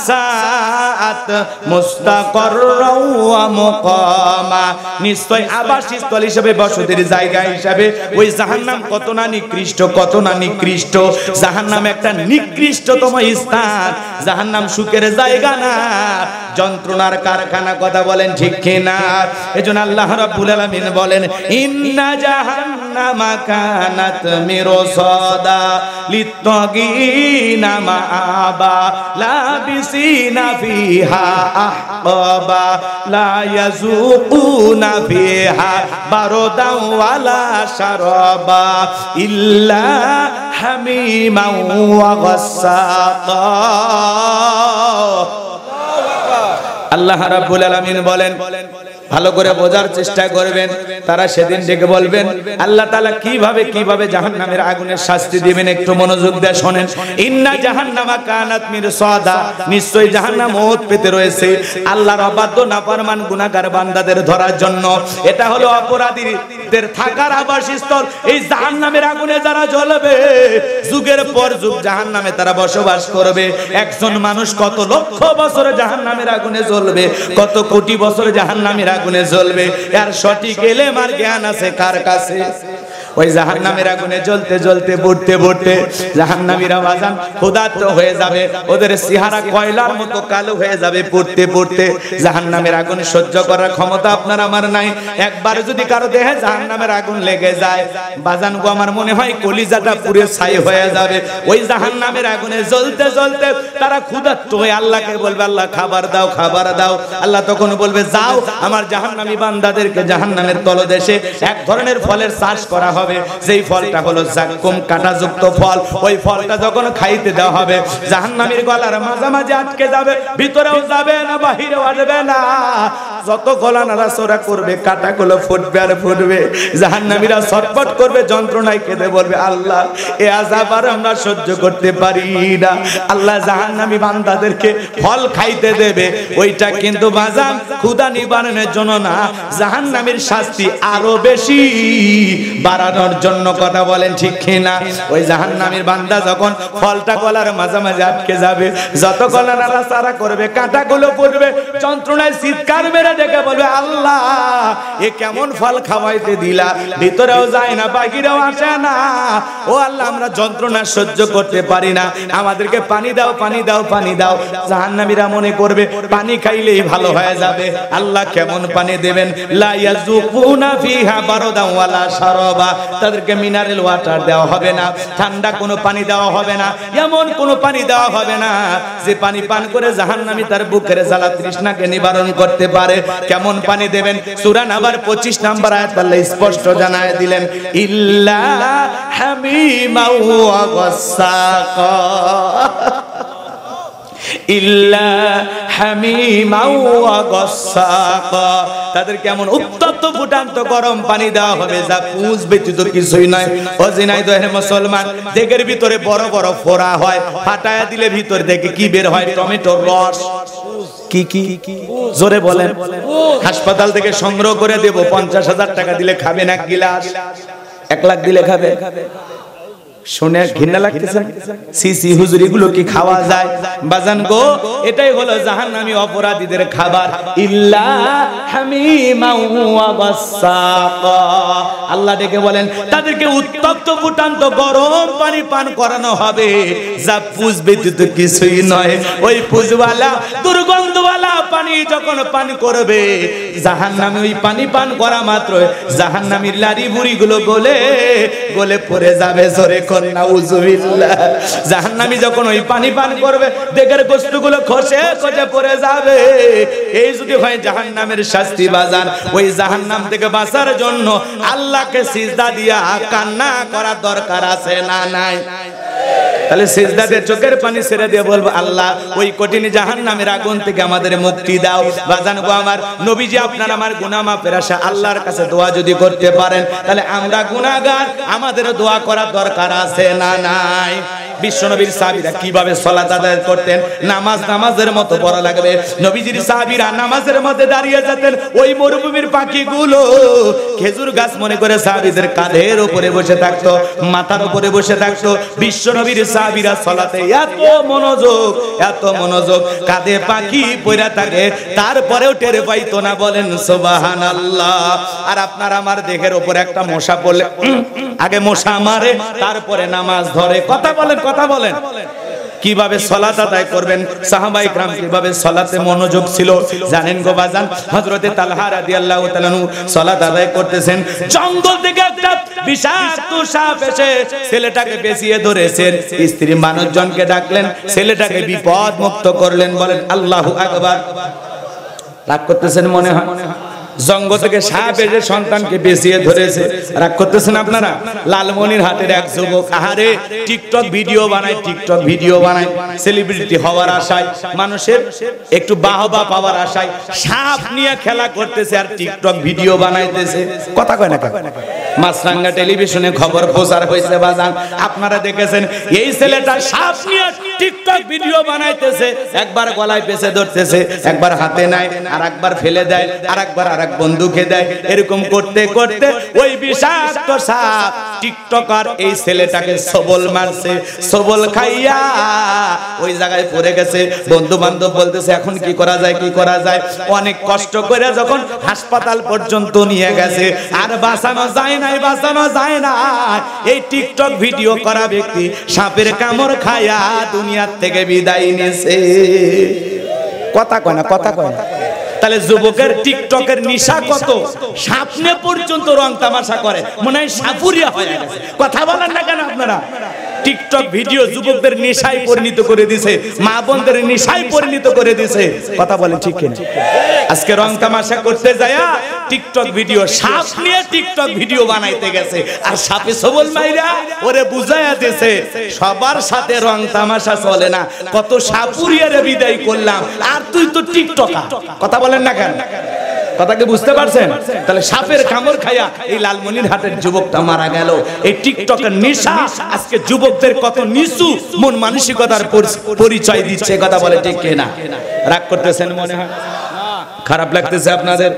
সাআত মুস্তাকাররা ওয়া মুকামা। নিশ্চয় আবাসস্থল হিসেবে, বসতির জায়গা হিসেবে ওই জাহান্নাম কত না নিকৃষ্ট, কত না নিকৃষ্ট। জাহান্নাম একটা নিকৃষ্টতম স্থান, জাহান্নাম সুখের জায়গা না, যন্ত্রণার কারখানা। কথা বলেন ঠিক কি না? এজন্য আল্লাহ রাব্বুল আলামিন বলেন, ইন্না জাহান্নামা কানাত মিরসাদা লিত্তাগিনা মাআবা লাবিসিনা ফিহা আহকাবা লা ইয়াযুকুনা ফিহা বারদান ওয়ালা শারাবা ইল্লা হামিমান ওয়া গাসসাকা। আল্লাহ রাব্বুল আলামিন বলেন, ভালো করে বোঝার চেষ্টা করবেন। তারা সেদিন ডেকে বলবেন, আল্লাহ তাআলা কিভাবে কিভাবে জাহান্নামের আগুনের শাস্তি দিবেন, একটু মনোযোগ দিয়ে শুনেন। ইন্না জাহান্নামা কানাত মিরসাদা, নিশ্চয়ই জাহান্নাম ওত পেতে রয়েছে আল্লাহর অবাধ্য নাফরমান গুনাহগার বান্দাদের ধরার জন্য। এটা হলো অপরাধীর এদের থাকার আবাসস্থল এই জাহান্নামের আগুনে যারা জ্বলবে, যুগের পর যুগ জাহান্নামে তারা বসবাস করবে। একজন মানুষ কত লক্ষ বছর জাহান্নামের আগুনে জ্বলবে, কত কোটি বছর জাহান্নামের আগুনে জ্বলবে, এর সঠিক ইলম আর জ্ঞান আছে কার কাছে? ওই জাহান্নামের আগুনে জ্বলতে জ্বলতে বুড়তে বুড়তে জাহান্নামীরা বাজান ক্ষুধার্ত হয়ে যাবে, ওদের চেহারা কয়লার মতো কালো হয়ে যাবে পুড়তে পুড়তে। জাহান্নামের আগুন সহ্য করার ক্ষমতা আপনার আমার নাই। একবার যদি কারো দেহে জাহান্নামের আগুন লেগে যায় বাজান গো, আমার মনে হয় কলিজাটা পুড়ে ছাই হয়ে যাবে। ওই জাহান্নামের আগুনে জ্বলতে জ্বলতে তারা ক্ষুধার্ত হয়ে আল্লাহকে বলবে, আল্লাহ খাবার দাও, খাবার দাও। আল্লাহ তখন বলবে, যাও আমার জাহান্নামী বান্দাদেরকে জাহান্নামের তলদেশে এক ধরনের ফলের চাষ করা হবে, যেই ফলটা হলো জাক্কুম, কাঁটাযুক্ত ফল। ওই ফলটা যখন খাইতে দেওয়া হবে জাহান্নামীর গলার মাঝামাঝি আটকে যাবে, ভিতরেও যাবে না বাহিরেও আসবে না। যত গলা নাড়াচড়া করবে কাঁটাগুলো ফুটবে আর ফুটবে। জাহান্নামীরা ছটফট করবে, যন্ত্রণায় কেঁদে বলবে, আল্লাহ এ আযাব আর আমরা সহ্য করতে পারি না। আল্লাহ জাহান্নামী বান্দাদেরকে ফল খাইতে দেবে, ওইটা কিন্তু বাজান ক্ষুধা নিবারণের জন্য না, জাহান্নামীর শাস্তি আরো বেশি বাড়ানোর জন্য। কথা বলেন ঠিক কিনা? ওই জাহান্নামীর বান্দা যখন ফলটা গলার মাঝামাঝি আটকে যাবে, যত গলা নাড়াচাড়া করবে কাঁটাগুলো পড়বে, যন্ত্রণায় চিৎকার মেরে ডেকে বলবে, আল্লাহ এ কেমন ফল খাওয়াইতে দিলা, ভিতরেও যায় না বাহিরেও আসে না। ও আল্লাহ আমরা যন্ত্রণা সহ্য করতে পারি না, আমাদেরকে পানি দাও, পানি দাও, পানি দাও। জাহান্নামীরা মনে করবে পানি খাইলেই ভালো হয়ে যাবে। আল্লাহ কেমন পানি দেবেন? লা ইয়াযুকুনা ফিহা বারদান ওয়ালা শারাবা, তাদেরকে মিনারেল ওয়াটার দেওয়া হবে না, ঠান্ডা কোনো পানি দেওয়া হবে না, এমন কোনো পানি দেওয়া হবে না যে পানি পান করে জাহান্নামী তার বুকের জ্বালা তৃষ্ণাকে নিবারণ করতে পারে। কেমন পানি দেবেন? সূরা নাবার 25 নম্বর আয়াত আল্লাহ স্পষ্ট জানায় দিলেন, ইল্লা হামিমা ওয়া গাসসাকা, ইল্লা হামিমা ওয়া গাসসাকা। তাদের কেমন উত্তপ্ত ফুটান্ত গরম পানি দেওয়া হবে, যা পুঁজ ব্যতীত কিছুই নয়। অজিনাই দহে মুসলমান, দেগের ভিতরে বড় বড় ফোড়া হয়, ফাটায়া দিলে ভিতর থেকে কি বের হয়? টমেটোর রস। কি কি জোরে বলেন? হাসপাতাল থেকে সংগ্রহ করে দেব, 50,000 টাকা দিলে খাবেন এক গিলাস, 1 লাখ দিলে খাবে? শুনে ঘৃণা লাগতেছে? সিসি হুজুর এগুলো কি খাওয়া যায়? বাজান গো, এটাই হলো জাহান্নামী অপরাধীদের খাবার। ইল্লা হামিমা ওয়া গাসসাকা, আল্লাহ ডেকে বলেন তাদেরকে উত্তপ্ত ফুটান্ত গরম পানি পান করানো হবে, যা পুঁজ ব্যতীত কিছুই নয়। ওই পুঁজওয়ালা দুর্গন্ধওয়ালা পানি যখন পান করবে জাহান্নামী, ওই পানি পান করা মাত্র জাহান্নামীর লাড়ি বুড়িগুলো গলে গলে পড়ে যাবে। জোরে নাউযুবিল্লাহ। জাহান্নামী যখন ওই পানি পান করবে দেহের গোশতগুলো খসে খসে পড়ে যাবে। এই যদি হয় জাহান্নামের শাস্তি বাজান, ওই জাহান্নাম থেকে বাঁচার জন্য আল্লাহকে সিজদা দিয়া কান্না করা দরকার আছে না নাই? তাহলে সিজদাতে চোখের পানি ছেড়ে দিয়ে বলবো, আল্লাহ ওই কঠিন জাহান্নামের আগুন থেকে আমাদের মুক্তি দাও। বাজান গো আমার, নবীজি আপনার আমার গুনাহ মাফের আশা আল্লাহর কাছে দোয়া যদি করতে পারেন, তাহলে আমরা গুনাহগার, আমাদের দোয়া করার দরকার আছে না নাই? বিশ্বনবীর সাহাবীরা কিভাবে সালাত আদায় করতেন? নামাজের মতো পড়া লাগবে। নবীজির সাহাবীরা নামাজের মধ্যে দাঁড়িয়ে যেতেন, ওই মরুভূমির পাখিগুলো খেজুর গাছ মনে করে সাহাবীদের কাঁধের উপরে বসে থাকতো, মাথার উপরে বসে থাকতো। বিশ্বনবীর সাহাবীরা সালাতে এত মনোযোগ, কাঁধে পাখি পড়ে থাকে, তারপরেও টের পাইতো না। বলেন সুবহানাল্লাহ। আর আপনার আমার দেহের উপরে একটা মশা পড়লে আগে মশা মারে, তারপরে নামাজ ধরে। কথা বলেন, কথা বলেন। কিভাবে সালাত আদায় করবেন? সাহাবায়ে کرام কিভাবে সালাতে মনোযোগ ছিল জানেন গো বাজান? হযরতে তালহা রাদিয়াল্লাহু তাআলা সালাত আদায় করতেছেন, জঙ্গল থেকে একটা বিষাক্ত সাপ এসে ছেলেটাকে পেঁচিয়ে ধরেছেন। স্ত্রী মানুষজনকে ডাকলেন, ছেলেটাকে বিপদ মুক্ত করলেন। বলেন আল্লাহু আকবার। রাগ করতেছেন মনে হয়? জঙ্গল থেকে সাপ এসে সন্তানকে পেঁচিয়ে ধরেছে, রাগ করতেছেন আপনারা? লালমনির হাতের এক যুবক আহারে টিকটক ভিডিও বানায়, সেলিব্রিটি হওয়ার আশায়, মানুষের একটু বাহবা পাওয়ার আশায় সাপ নিয়ে খেলা করতেছে আর টিকটক ভিডিও বানাইতেছে। কথা কয় না কেন? মাছরাঙ্গা টেলিভিশনে খবর প্রচার হয়েছে বাজান, আপনারা দেখেছেন। এই ছেলেটা সাপ নিয়ে টিকটক ভিডিও বানাইতেছে, একবার গলায় পেঁচে ধরতেছে, একবার হাতে নেয়, আর একবার ফেলে দেয়, আর একবার আরেক বন্ধুকে দেয়। এরকম করতে করতে ওই বিষাক্ত সাপ টিকটকার এই ছেলেটাকে সবল মারছে। সবল খাইয়া ওই জায়গায় পড়ে গেছে। বন্ধু বান্ধব বলতেছে এখন কি করা যায়, কি করা যায়। অনেক কষ্ট করে যখন হাসপাতাল পর্যন্ত নিয়ে গেছে, আর বাঁচানো যায় নাই, বাঁচানো যায় না। এই টিকটক ভিডিও করা ব্যক্তি সাপের কামড় খায়া দুনিয়ার থেকে বিদায় নিয়েছে। কথা কয় না, কথা কয় না। তাহলে যুবকের টিকটকের নিশা কত, সাপনে পর্যন্ত রং তামাশা করে, মনে হয় সাপুরিয়া হয়ে গেছে। কথা বলেন না কেন আপনারা? টিকটক ভিডিও যুবকদের নেশায় পরিণত করে দিয়েছে, মা বোনদের নেশায় পরিণত করে দিয়েছে। কথা বলেন ঠিক কিনা? আজকে রং তামাশা করতে যায়া টিকটক ভিডিও, সাপ নিয়ে টিকটক ভিডিও বানাইতে গেছে, আর সাপে সবল মাইরা ওরে বুঝাইয়া দিয়েছে সবার সাথে রং তামাশা চলে না, কত সাপুরিয়ারে বিদায় করলাম, আর তুই তো টিকটকার। কথা বলেন না কেন? কথাকে বুঝতে পারছেন? তাহলে সাপের কামড় খায়া এই লালমনিরহাটের যুবকটা মারা গেল। এই টিকটকের নেশা আজকে যুবকদের কত নিচু মন মানসিকতার পরিচয় দিচ্ছে। কথা বলে ঠিক কিনা? রাগ করতেছেন মনে হয়? খারাপ লাগতেছে আপনাদের?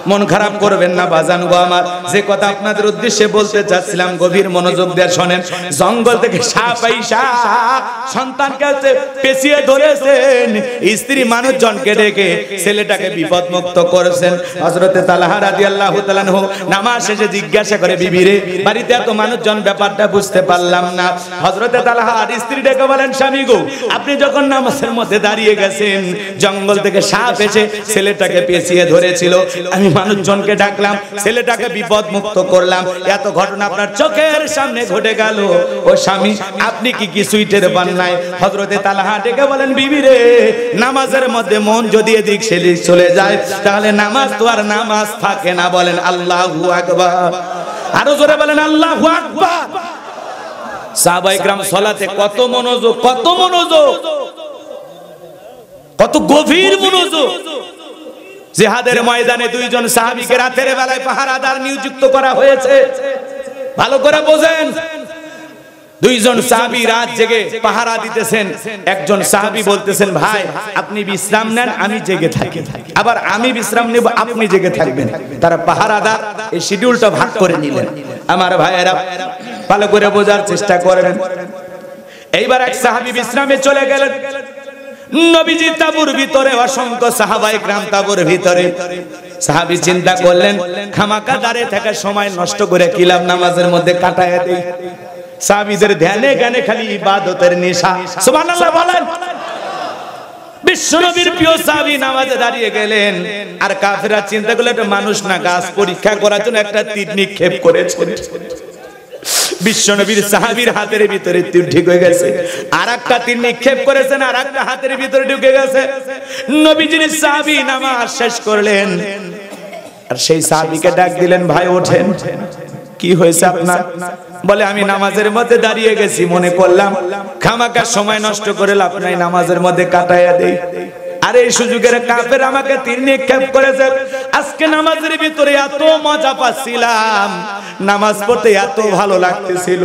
মন খারাপ করবেন না বাজান গো আমার। যে কথা আপনাদের উদ্দেশ্যে বলতে চাচ্ছিলাম গভীর মনোযোগ দিয়ে শোনেন। জঙ্গল থেকে সাপ আইসা সন্তানকে পেঁচিয়ে ধরেছেন, স্ত্রী মানুষজনকে ডেকে ছেলেটাকে বিপদ মুক্ত করেছেন। হযরতে তালহা রাদিয়াল্লাহু তাআলা আনহু নামাজ শেষে জিজ্ঞাসা করে, বিবি রে, বাড়িতে এত মানুষজন, ব্যাপারটা বুঝতে পারলাম না। হযরতে তালহার স্ত্রী ডেকে বলেন, স্বামী গো, আপনি যখন নামাজের মধ্যে দাঁড়িয়ে গেছেন, জঙ্গল থেকে সাপ এসে ছেলেটাকে পেঁচিয়ে ধরেছিল, আমি মানুষজনকে ডাকলাম, ছেলেটাকে বিপদ মুক্ত করলাম, এত ঘটনা আপনার চোখের সামনে ঘটে গেল। ও স্বামী, আপনি কি কিছুই টের পান নাই? হযরতে তালহা ডেকে বলেন, বিবি রে, নামাজের মধ্যে মন যদি এদিক সেদিক চলে যায়, তাহলে নামাজ তো আর নামাজ থাকে না। বলেন আল্লাহু আকবার। আরো জোরে বলেন আল্লাহু আকবার। সাহাবায়ে কেরাম সালাতে কত মনোযোগ, কত মনোযোগ, কত গভীর মনোযোগ। জিহাদের ময়দানে দুইজন সাহাবীকে রাতের বেলায় পাহারাদার নিযুক্ত করা হয়েছে। ভালো করে বোঝেন, দুইজন সাহাবী রাত জেগে পাহারা দিতেছেন। একজন সাহাবী বলতেছেন, ভাই আপনি বিশ্রাম নেন, আমি জেগে থাকি। আবার আমি বিশ্রাম নেব, আপনি জেগে থাকবেন। তারা পাহারাদার এই শিডিউলটা ভাগ করে নিলেন। আমার ভাইয়েরা ভালো করে বোঝার চেষ্টা করবেন। এইবার এক সাহাবী বিশ্রামে চলে গেলেন। নবীজি তাঁবুর ভিতরে, অসংখ্য সাহাবায়ে কেরাম তাঁবুর ভিতরে। সাহাবী চিন্তা করলেন, খামাকা দাঁড়িয়ে থাকার সময় নষ্ট করে কি লাভ, নামাজের মধ্যে কাটায়া দেই। সাহাবীদের ধ্যানে জ্ঞানে খালি ইবাদতের নেশা। সুবহানাল্লাহ বলেন। বিশ্বনবীর প্রিয় সাহাবী নামাজে দাঁড়িয়ে গেলেন, আর কাফেররা চিন্তা করলো একটা মানুষ না গাছ পরীক্ষা করার জন্য একটা তীর নিক্ষেপ করেছে। বিশ্বনবীর সাহাবীর হাতের ভিতরে তীর ঠিক হয়ে গেছে, আর একটা তীর নিক্ষেপ করেছেন, আর একটা হাতের ভিতরে ঢুকে গেছে। নবীজির সাহাবী নামাজ শেষ করলেন, আর সেই সাহাবীকে ডাক দিলেন, ভাই ওঠেন, কি হয়েছে আপনার? বলে, আমি নামাজের মধ্যে দাঁড়িয়ে গেছি, মনে করলাম খামাকা সময় নষ্ট করে লাভ নাই, নামাজের মধ্যে কাটাইয়া দেই। আর এই সুযোগের কাফের আমাকে তীর নিক্ষেপ করেছে। আজকে নামাজের ভিতরে এত মজা পাচ্ছিলাম, নামাজ পড়তে এত ভালো লাগতেছিল,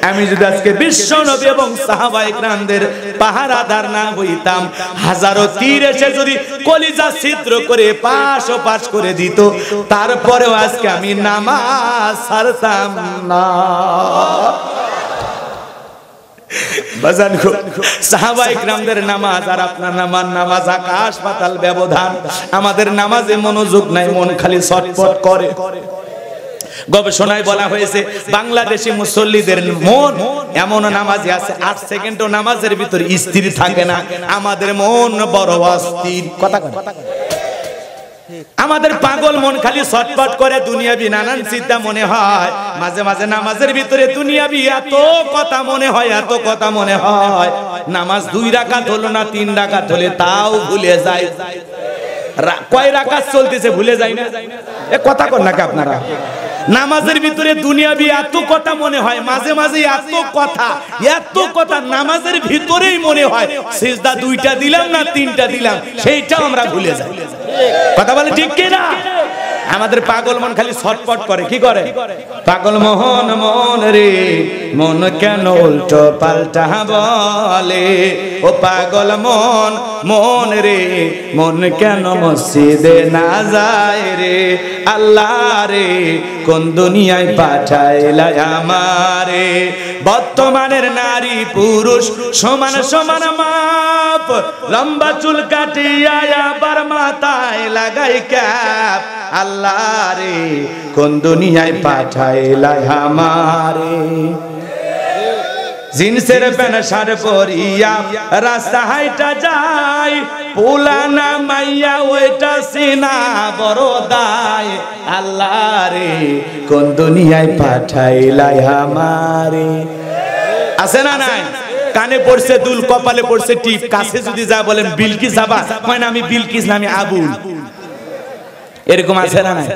আমি যদি আজকে বিশ্বনবী এবং সাহাবায়ে কেরামদের পাহারাদার না হইতাম, হাজারো তীর এসে যদি কলিজা ছিদ্র করে পাশ ও পাশ করে দিত, তারপরেও আজকে আমি নামাজ ছাড়তাম না। বাজান গো, সাহাবায়ে কেরামদের নামাজ আর আপনার নামাজ আকাশ পাতাল ব্যবধান। আমাদের নামাজে মনোযোগ নাই, মন খালি ছটফট করে। গবেষণায় বলা হয়েছে, বাংলাদেশি মুসল্লিদের মন এমন নামাজে আছে 8 সেকেন্ডও নামাজের ভিতর স্থির থাকে না। আমাদের মন বড় অস্থির। কথা কথা আমাদের পাগল মন খালি ছটফট করে, দুনিয়াবি নানান চিন্তা মনে হয়। মাঝে মাঝে নামাজের ভিতরে দুনিয়াবি এত কথা মনে হয়, এত কথা মনে হয়। নামাজ 2 রাকাত হলো না 3 রাকাত হলে তাও ভুলে যায়। কয় রাকাত চলতেছে ভুলে যায় না? এ কথা কর নাকি আপনারা? নামাজের ভিতরে দুনিয়াবি এত কথা মনে হয়, মাঝে মাঝে এত কথা নামাজের ভিতরেই মনে হয় সিজদা 2টা দিলাম না 3টা দিলাম, সেইটাও আমরা ভুলে যাই। কথা বলে ঠিক কিনা? আমাদের পাগল মন খালি ছটপট করে, কি করে? পাগল মোহন মন রে মন কেন উল্টো পাল্টা বলে, ও পাগল মন মন রে মন কেন মসজিদে না যায় রে, আল্লাহ রে কোন দুনিয়ায় পাঠাইলা আমারে। বর্তমানের নারী পুরুষ সমান সমান মাপ, লম্বা চুল কাটিয়া আবার মাথায় লাগাই ক্যাপ, আল্লাহ রে কোন দুনিয়ায় পাঠাইলা আমারে। জিন্সের প্যান্ট শার্ট পরিয়া রাস্তা হাইটা যায়, পুলানা মাইয়া ওইটা সিনা বড় দায়, আল্লাহ রে কোন দুনিয়ায় পাঠাইলা আমারে। আছে না নাই? কানে পড়ছে দুল, কপালে পড়ছে টিপ, কাছে যদি যা বলেন বিলকিস যাবা, কয় না আমি বিলকিস না আমি আবুল। এরকম আছে না নাই?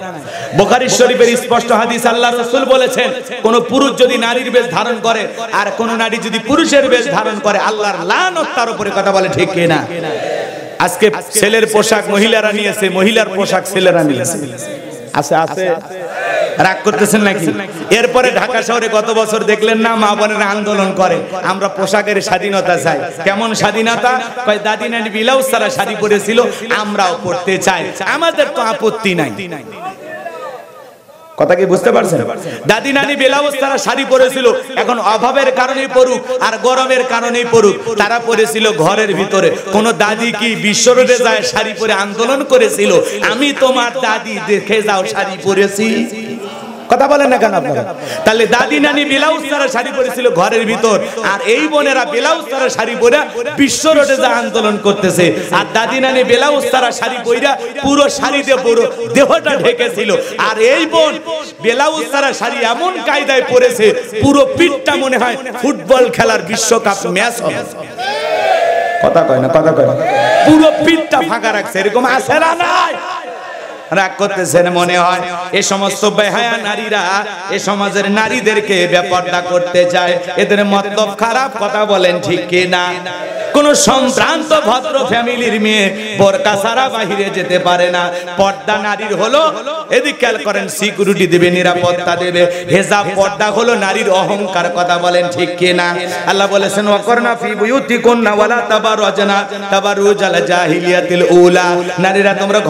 বুখারী শরীফের স্পষ্ট হাদিস, আল্লাহর রাসূল বলেছেন কোন পুরুষ যদি নারীর বেশ ধারণ করে আর কোন নারী যদি পুরুষের বেশ ধারণ করে আল্লাহর লানত তার উপরে। কথা বলে ঠিক কি না? আজকে ছেলের পোশাক মহিলারা নিয়েছে, মহিলার পোশাক ছেলেরা নিয়েছে। আছে আছে, রাগ করতেছেন নাকি? এরপরে ঢাকা শহরে গত বছর দেখলেন না মা বোনেরা আন্দোলন করে, আমরা পোশাকের স্বাধীনতা চাই। কেমন স্বাধীনতা? কয় দাদি নানি ব্লাউজ ছাড়া শাড়ি পরেছিল, আমরাও পরতে চাই, আমাদের তো আপত্তি নাই। কথা কি বুঝতে পারছেন? দাদি নানি ব্লাউজ ছাড়া শাড়ি পরেছিল, এখন অভাবের কারণেই পরুক আর গরমের কারণেই পরুক, তারা পরেছিল ঘরের ভিতরে। কোন দাদি কি বিশ্ব রোডে যায় শাড়ি পরে আন্দোলন করেছিল? আমি তোমার দাদি দেখে যাও শাড়ি পরেছি। কথা বলেন না কেন আপনারা? তাহলে দাদি নানি ব্লাউজ ছাড়া শাড়ি পরেছিল ঘরের ভিতর, আর এই বোনেরা ব্লাউজ ছাড়া শাড়ি পরে বিশ্ব রোডে যা আন্দোলন করতেছে। আর দাদি নানি ব্লাউজ ছাড়া শাড়ি পরে পুরো শাড়ি দিয়ে পুরো দেহটা ঢেকেছিল, আর এই বোন ব্লাউজ ছাড়া শাড়ি এমন কায়দায় পরেছে পুরো পিঠটা মনে হয় ফুটবল খেলার বিশ্বকাপ ম্যাচ হবে। কথা কয় না, কথা কয় না, পুরো পিঠটা ফাঁকা রাখছে। এরকম আছে না নাই? রাগ করতেছেন মনে হয়। এই সমস্ত বেহায়া নারীরা এই সমাজের নারীদেরকে বেপরদা করতে চায়, এদের মতলব খারাপ। কথা বলেন ঠিক কি না? কোন সম্ভ্রান্ত ভদ্র ফ্যামিলির মেয়ে বোরকা ছাড়া বাহিরে যেতে পারে না। পর্দা নারীর হলো, এদিক খেয়াল করেন, সিকিউরিটি দেবে, নিরাপত্তা দেবে। হেজাব পর্দা হলো নারীর অহংকার। কথা বলেন ঠিক কি না? আল্লাহ বলেছেন ওয়াকরনা ফি বুয়ুতিকুন্না ওয়ালা তাবাররাজনা তাবাররুজাল জাহিলিয়াতিল উলা, নারীরা তোমরা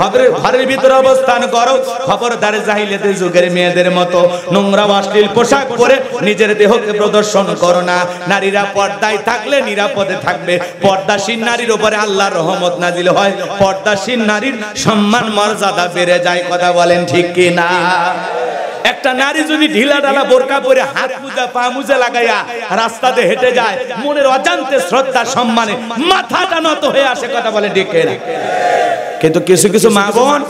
ঘরের ভিতরে অবস্থান করো, খবরদার জাহিলিয়াতের যুগের মেয়েদের মতো নোংরা অশ্লীল পোশাক পরে নিজের দেহকে প্রদর্শন করো না। নারীরা পর্দায় থাকলে নিরাপদে থাকবে। পর্দাশীল নারীর উপরে আল্লাহর রহমত নাজিল হয়, পর্দাশীল নারীর সম্মান মর্যাদা বেড়ে যায়। কথা বলেন ঠিক কি না? একটা নারী যদি ঢিলা ঢালা বোরকা পরে হাত মুজা পা মুজা লাগাইয়া রাস্তাতে হেঁটে যায়, মনের অজান্তে শ্রদ্ধা সম্মানে মাথাটা নত হয়ে আসে। কথা বলেন ঠিক কি না? কিন্তু কিছু কিছু মা বোন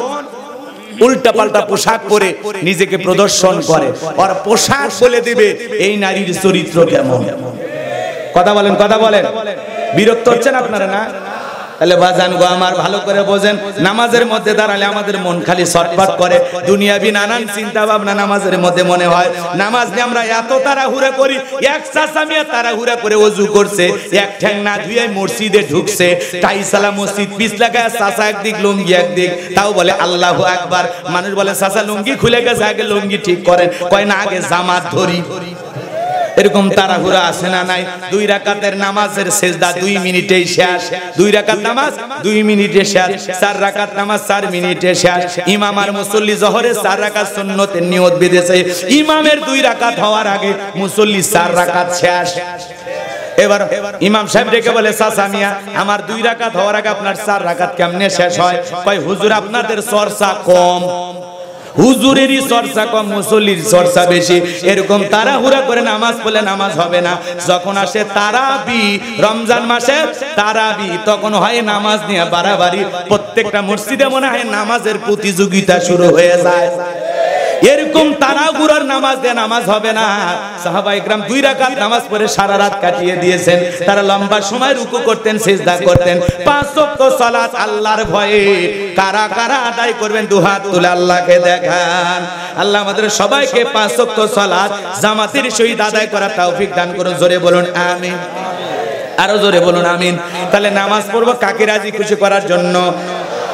উল্টা পাল্টা পোশাক পরে নিজেকে প্রদর্শন করে, আর পোশাক বলে দিবে এই নারীর চরিত্র কেমন। কথা বলেন, কথা বলেন। বিরক্ত হচ্ছেন আপনারা না? তাহলে বাজান গো আমার ভালো করে বোঝেন, নামাজের মধ্যে দাঁড়ালে আমাদের মন খালি ছটফট করে, দুনিয়াবি নানান চিন্তা ভাবনা নামাজের মধ্যে মনে হয়। নামাজ নিয়ে আমরা এত তাড়াহুড়া করি, এক চাচা মিয়া তাড়াহুড়া করে ওযু করছে, এক ঠ্যাং না ধুয়ে মসজিদে ঢুকছে, টাইসালা মসজিদ পিছ লাগায়, চাচা একদিক লুঙ্গি একদিক, তাও বলে আল্লাহু আকবার। মানুষ বলে চাচা লুঙ্গি খুলে গেছে, আগে লুঙ্গি ঠিক করেন, কয় না আগে জামাত ধরি। এরকম তাড়াহুড়া আছে না নাই? 2 রাকাতের নামাজের সেজদা 2 মিনিটেই শেষ, 2 রাকাত নামাজ 2 মিনিটে শেষ, 4 রাকাত নামাজ 4 মিনিটে শেষ। ইমাম আর মুসল্লি জোহরে 4 রাকাত সুন্নতের নিয়ত বেঁধেছে, ইমামের 2 রাকাত হওয়ার আগে মুসল্লি 4 রাকাত শেষ। এবার ইমাম সাহেব ডেকে বলে চাচা মিয়া আমার 2 রাকাত হওয়ার আগে আপনার 4 রাকাত কেমনে শেষ হয়? কয় হুজুর আপনাদের চর্চা কম, হুজুরেরই চর্চা কম, মুসল্লির চর্চা বেশি। এরকম তাড়াহুড়া করে নামাজ পড়লে নামাজ হবে না। যখন আসে তারাবি, রমজান মাসে তারাবি, তখন হয় নামাজ নিয়ে বাড়াবাড়ি। প্রত্যেকটা মসজিদে মনে হয় নামাজের প্রতিযোগিতা শুরু হয়ে যায়। এরকম তাড়াহুড়ার নামাজ দিয়ে নামাজ হবে না। সাহাবা ইকরাম 2 রাকাত নামাজ পড়ে সারা রাত কাটিয়ে দিয়েছেন। তারা লম্বা সময় রুকু করতেন, সিজদা করতেন। 5 ওয়াক্ত সালাত আল্লাহর ভয়ে কারা কারা আদায় করবেন? 2 হাত তুলে আল্লাহকে দেখান। আল্লাহ আমাদের সবাইকে 5 ওয়াক্ত সালাত জামাতের সহিত আদায় করার তৌফিক দান করুন। জোরে বলুন আমিন, আরো জোরে বলুন আমিন। তাহলে নামাজ পড়বো কাকে রাজি খুশি করার জন্য?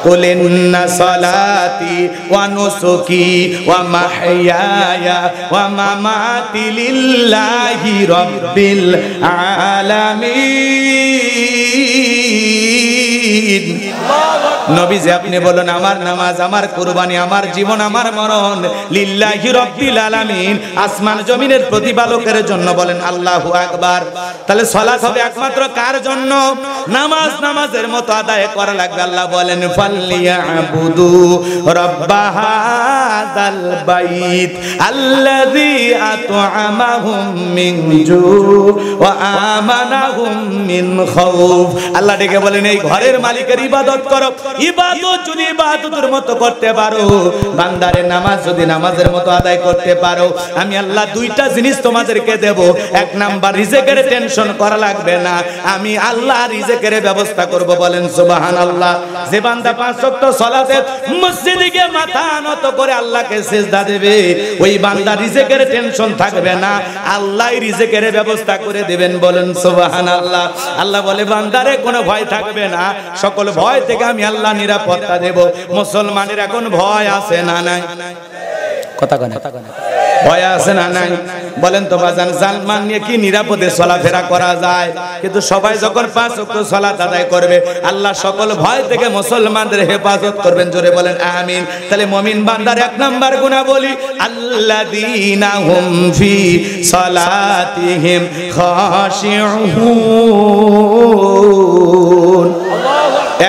কুল ইন্না সালাতি ওয়া নুসুকি ওয়া মাহইয়ায়া ওয়া মামাতি লিল্লাহি রাব্বিল আলামিন। নবীজি আপনি বলুন আমার নামাজ, আমার কুরবানি, আমার জীবন, আমার মরণ লিল্লাহি রাব্বিল আলামিন, আসমান জমিনের প্রতিপালকের জন্য। বলেন আল্লাহু আকবার। তাহলে সালাত হবে একমাত্র কার জন্য? নামাজ নামাজের মতো আদায় করা লাগবে। আল্লাহ বলেন ফালইয়াবুদু রাব্বাহাযাল বাইত আল্লাযী আত'আমাহুম মিন জু ওয়া আমানাহুম মিন খাউফ। আল্লাহ ডেকে বলেন এই ঘরের মালিকের ইবাদত করো। ইবাদত যদি ইবাদতের মতো করতে পারো, বান্দারে নামাজ যদি নামাজের মতো আদায় করতে পারো, আমি আল্লাহ দুইটা জিনিস তোমাদেরকে দেব। এক নাম্বার, রিজিকের টেনশন করা লাগবে না, আমি আল্লাহ রিজিকের ব্যবস্থা করব। বলেন সুবহানাল্লাহ। যে বান্দা পাঁচ ওয়াক্ত সালাতে মসজিদে গিয়ে মাথা নত করে আল্লাহকে সিজদা দেবে, ওই বান্দা রিজিকের টেনশন থাকবে না, আল্লাহই রিজিকের ব্যবস্থা করে দিবেন। বলেন সুবহানাল্লাহ। আল্লাহ বলে বান্দারে কোনো ভয় থাকবে না, সকল ভয় থেকে আমি আল্লাহ নিরাপত্তা দেব। মুসলমানের এখন ভয় আছে না নাই? কথা কয় না? ভয় আছে না নাই? বলেন তো বাজান, জালমান নিয়ে কি নিরাপদে চলাফেরা করা যায়? কিন্তু সবাই যখন পাঁচ ওয়াক্ত সালাত আদায় করবে, আল্লাহ সকল ভয় থেকে মুসলমানদের হেফাজত করবেন। জোরে বলেন আমিন। তাহলে মুমিন বান্দার এক নাম্বার গুণাবলী আল্লাযীনা হুম ফি সালাতিহিম খাশিউন।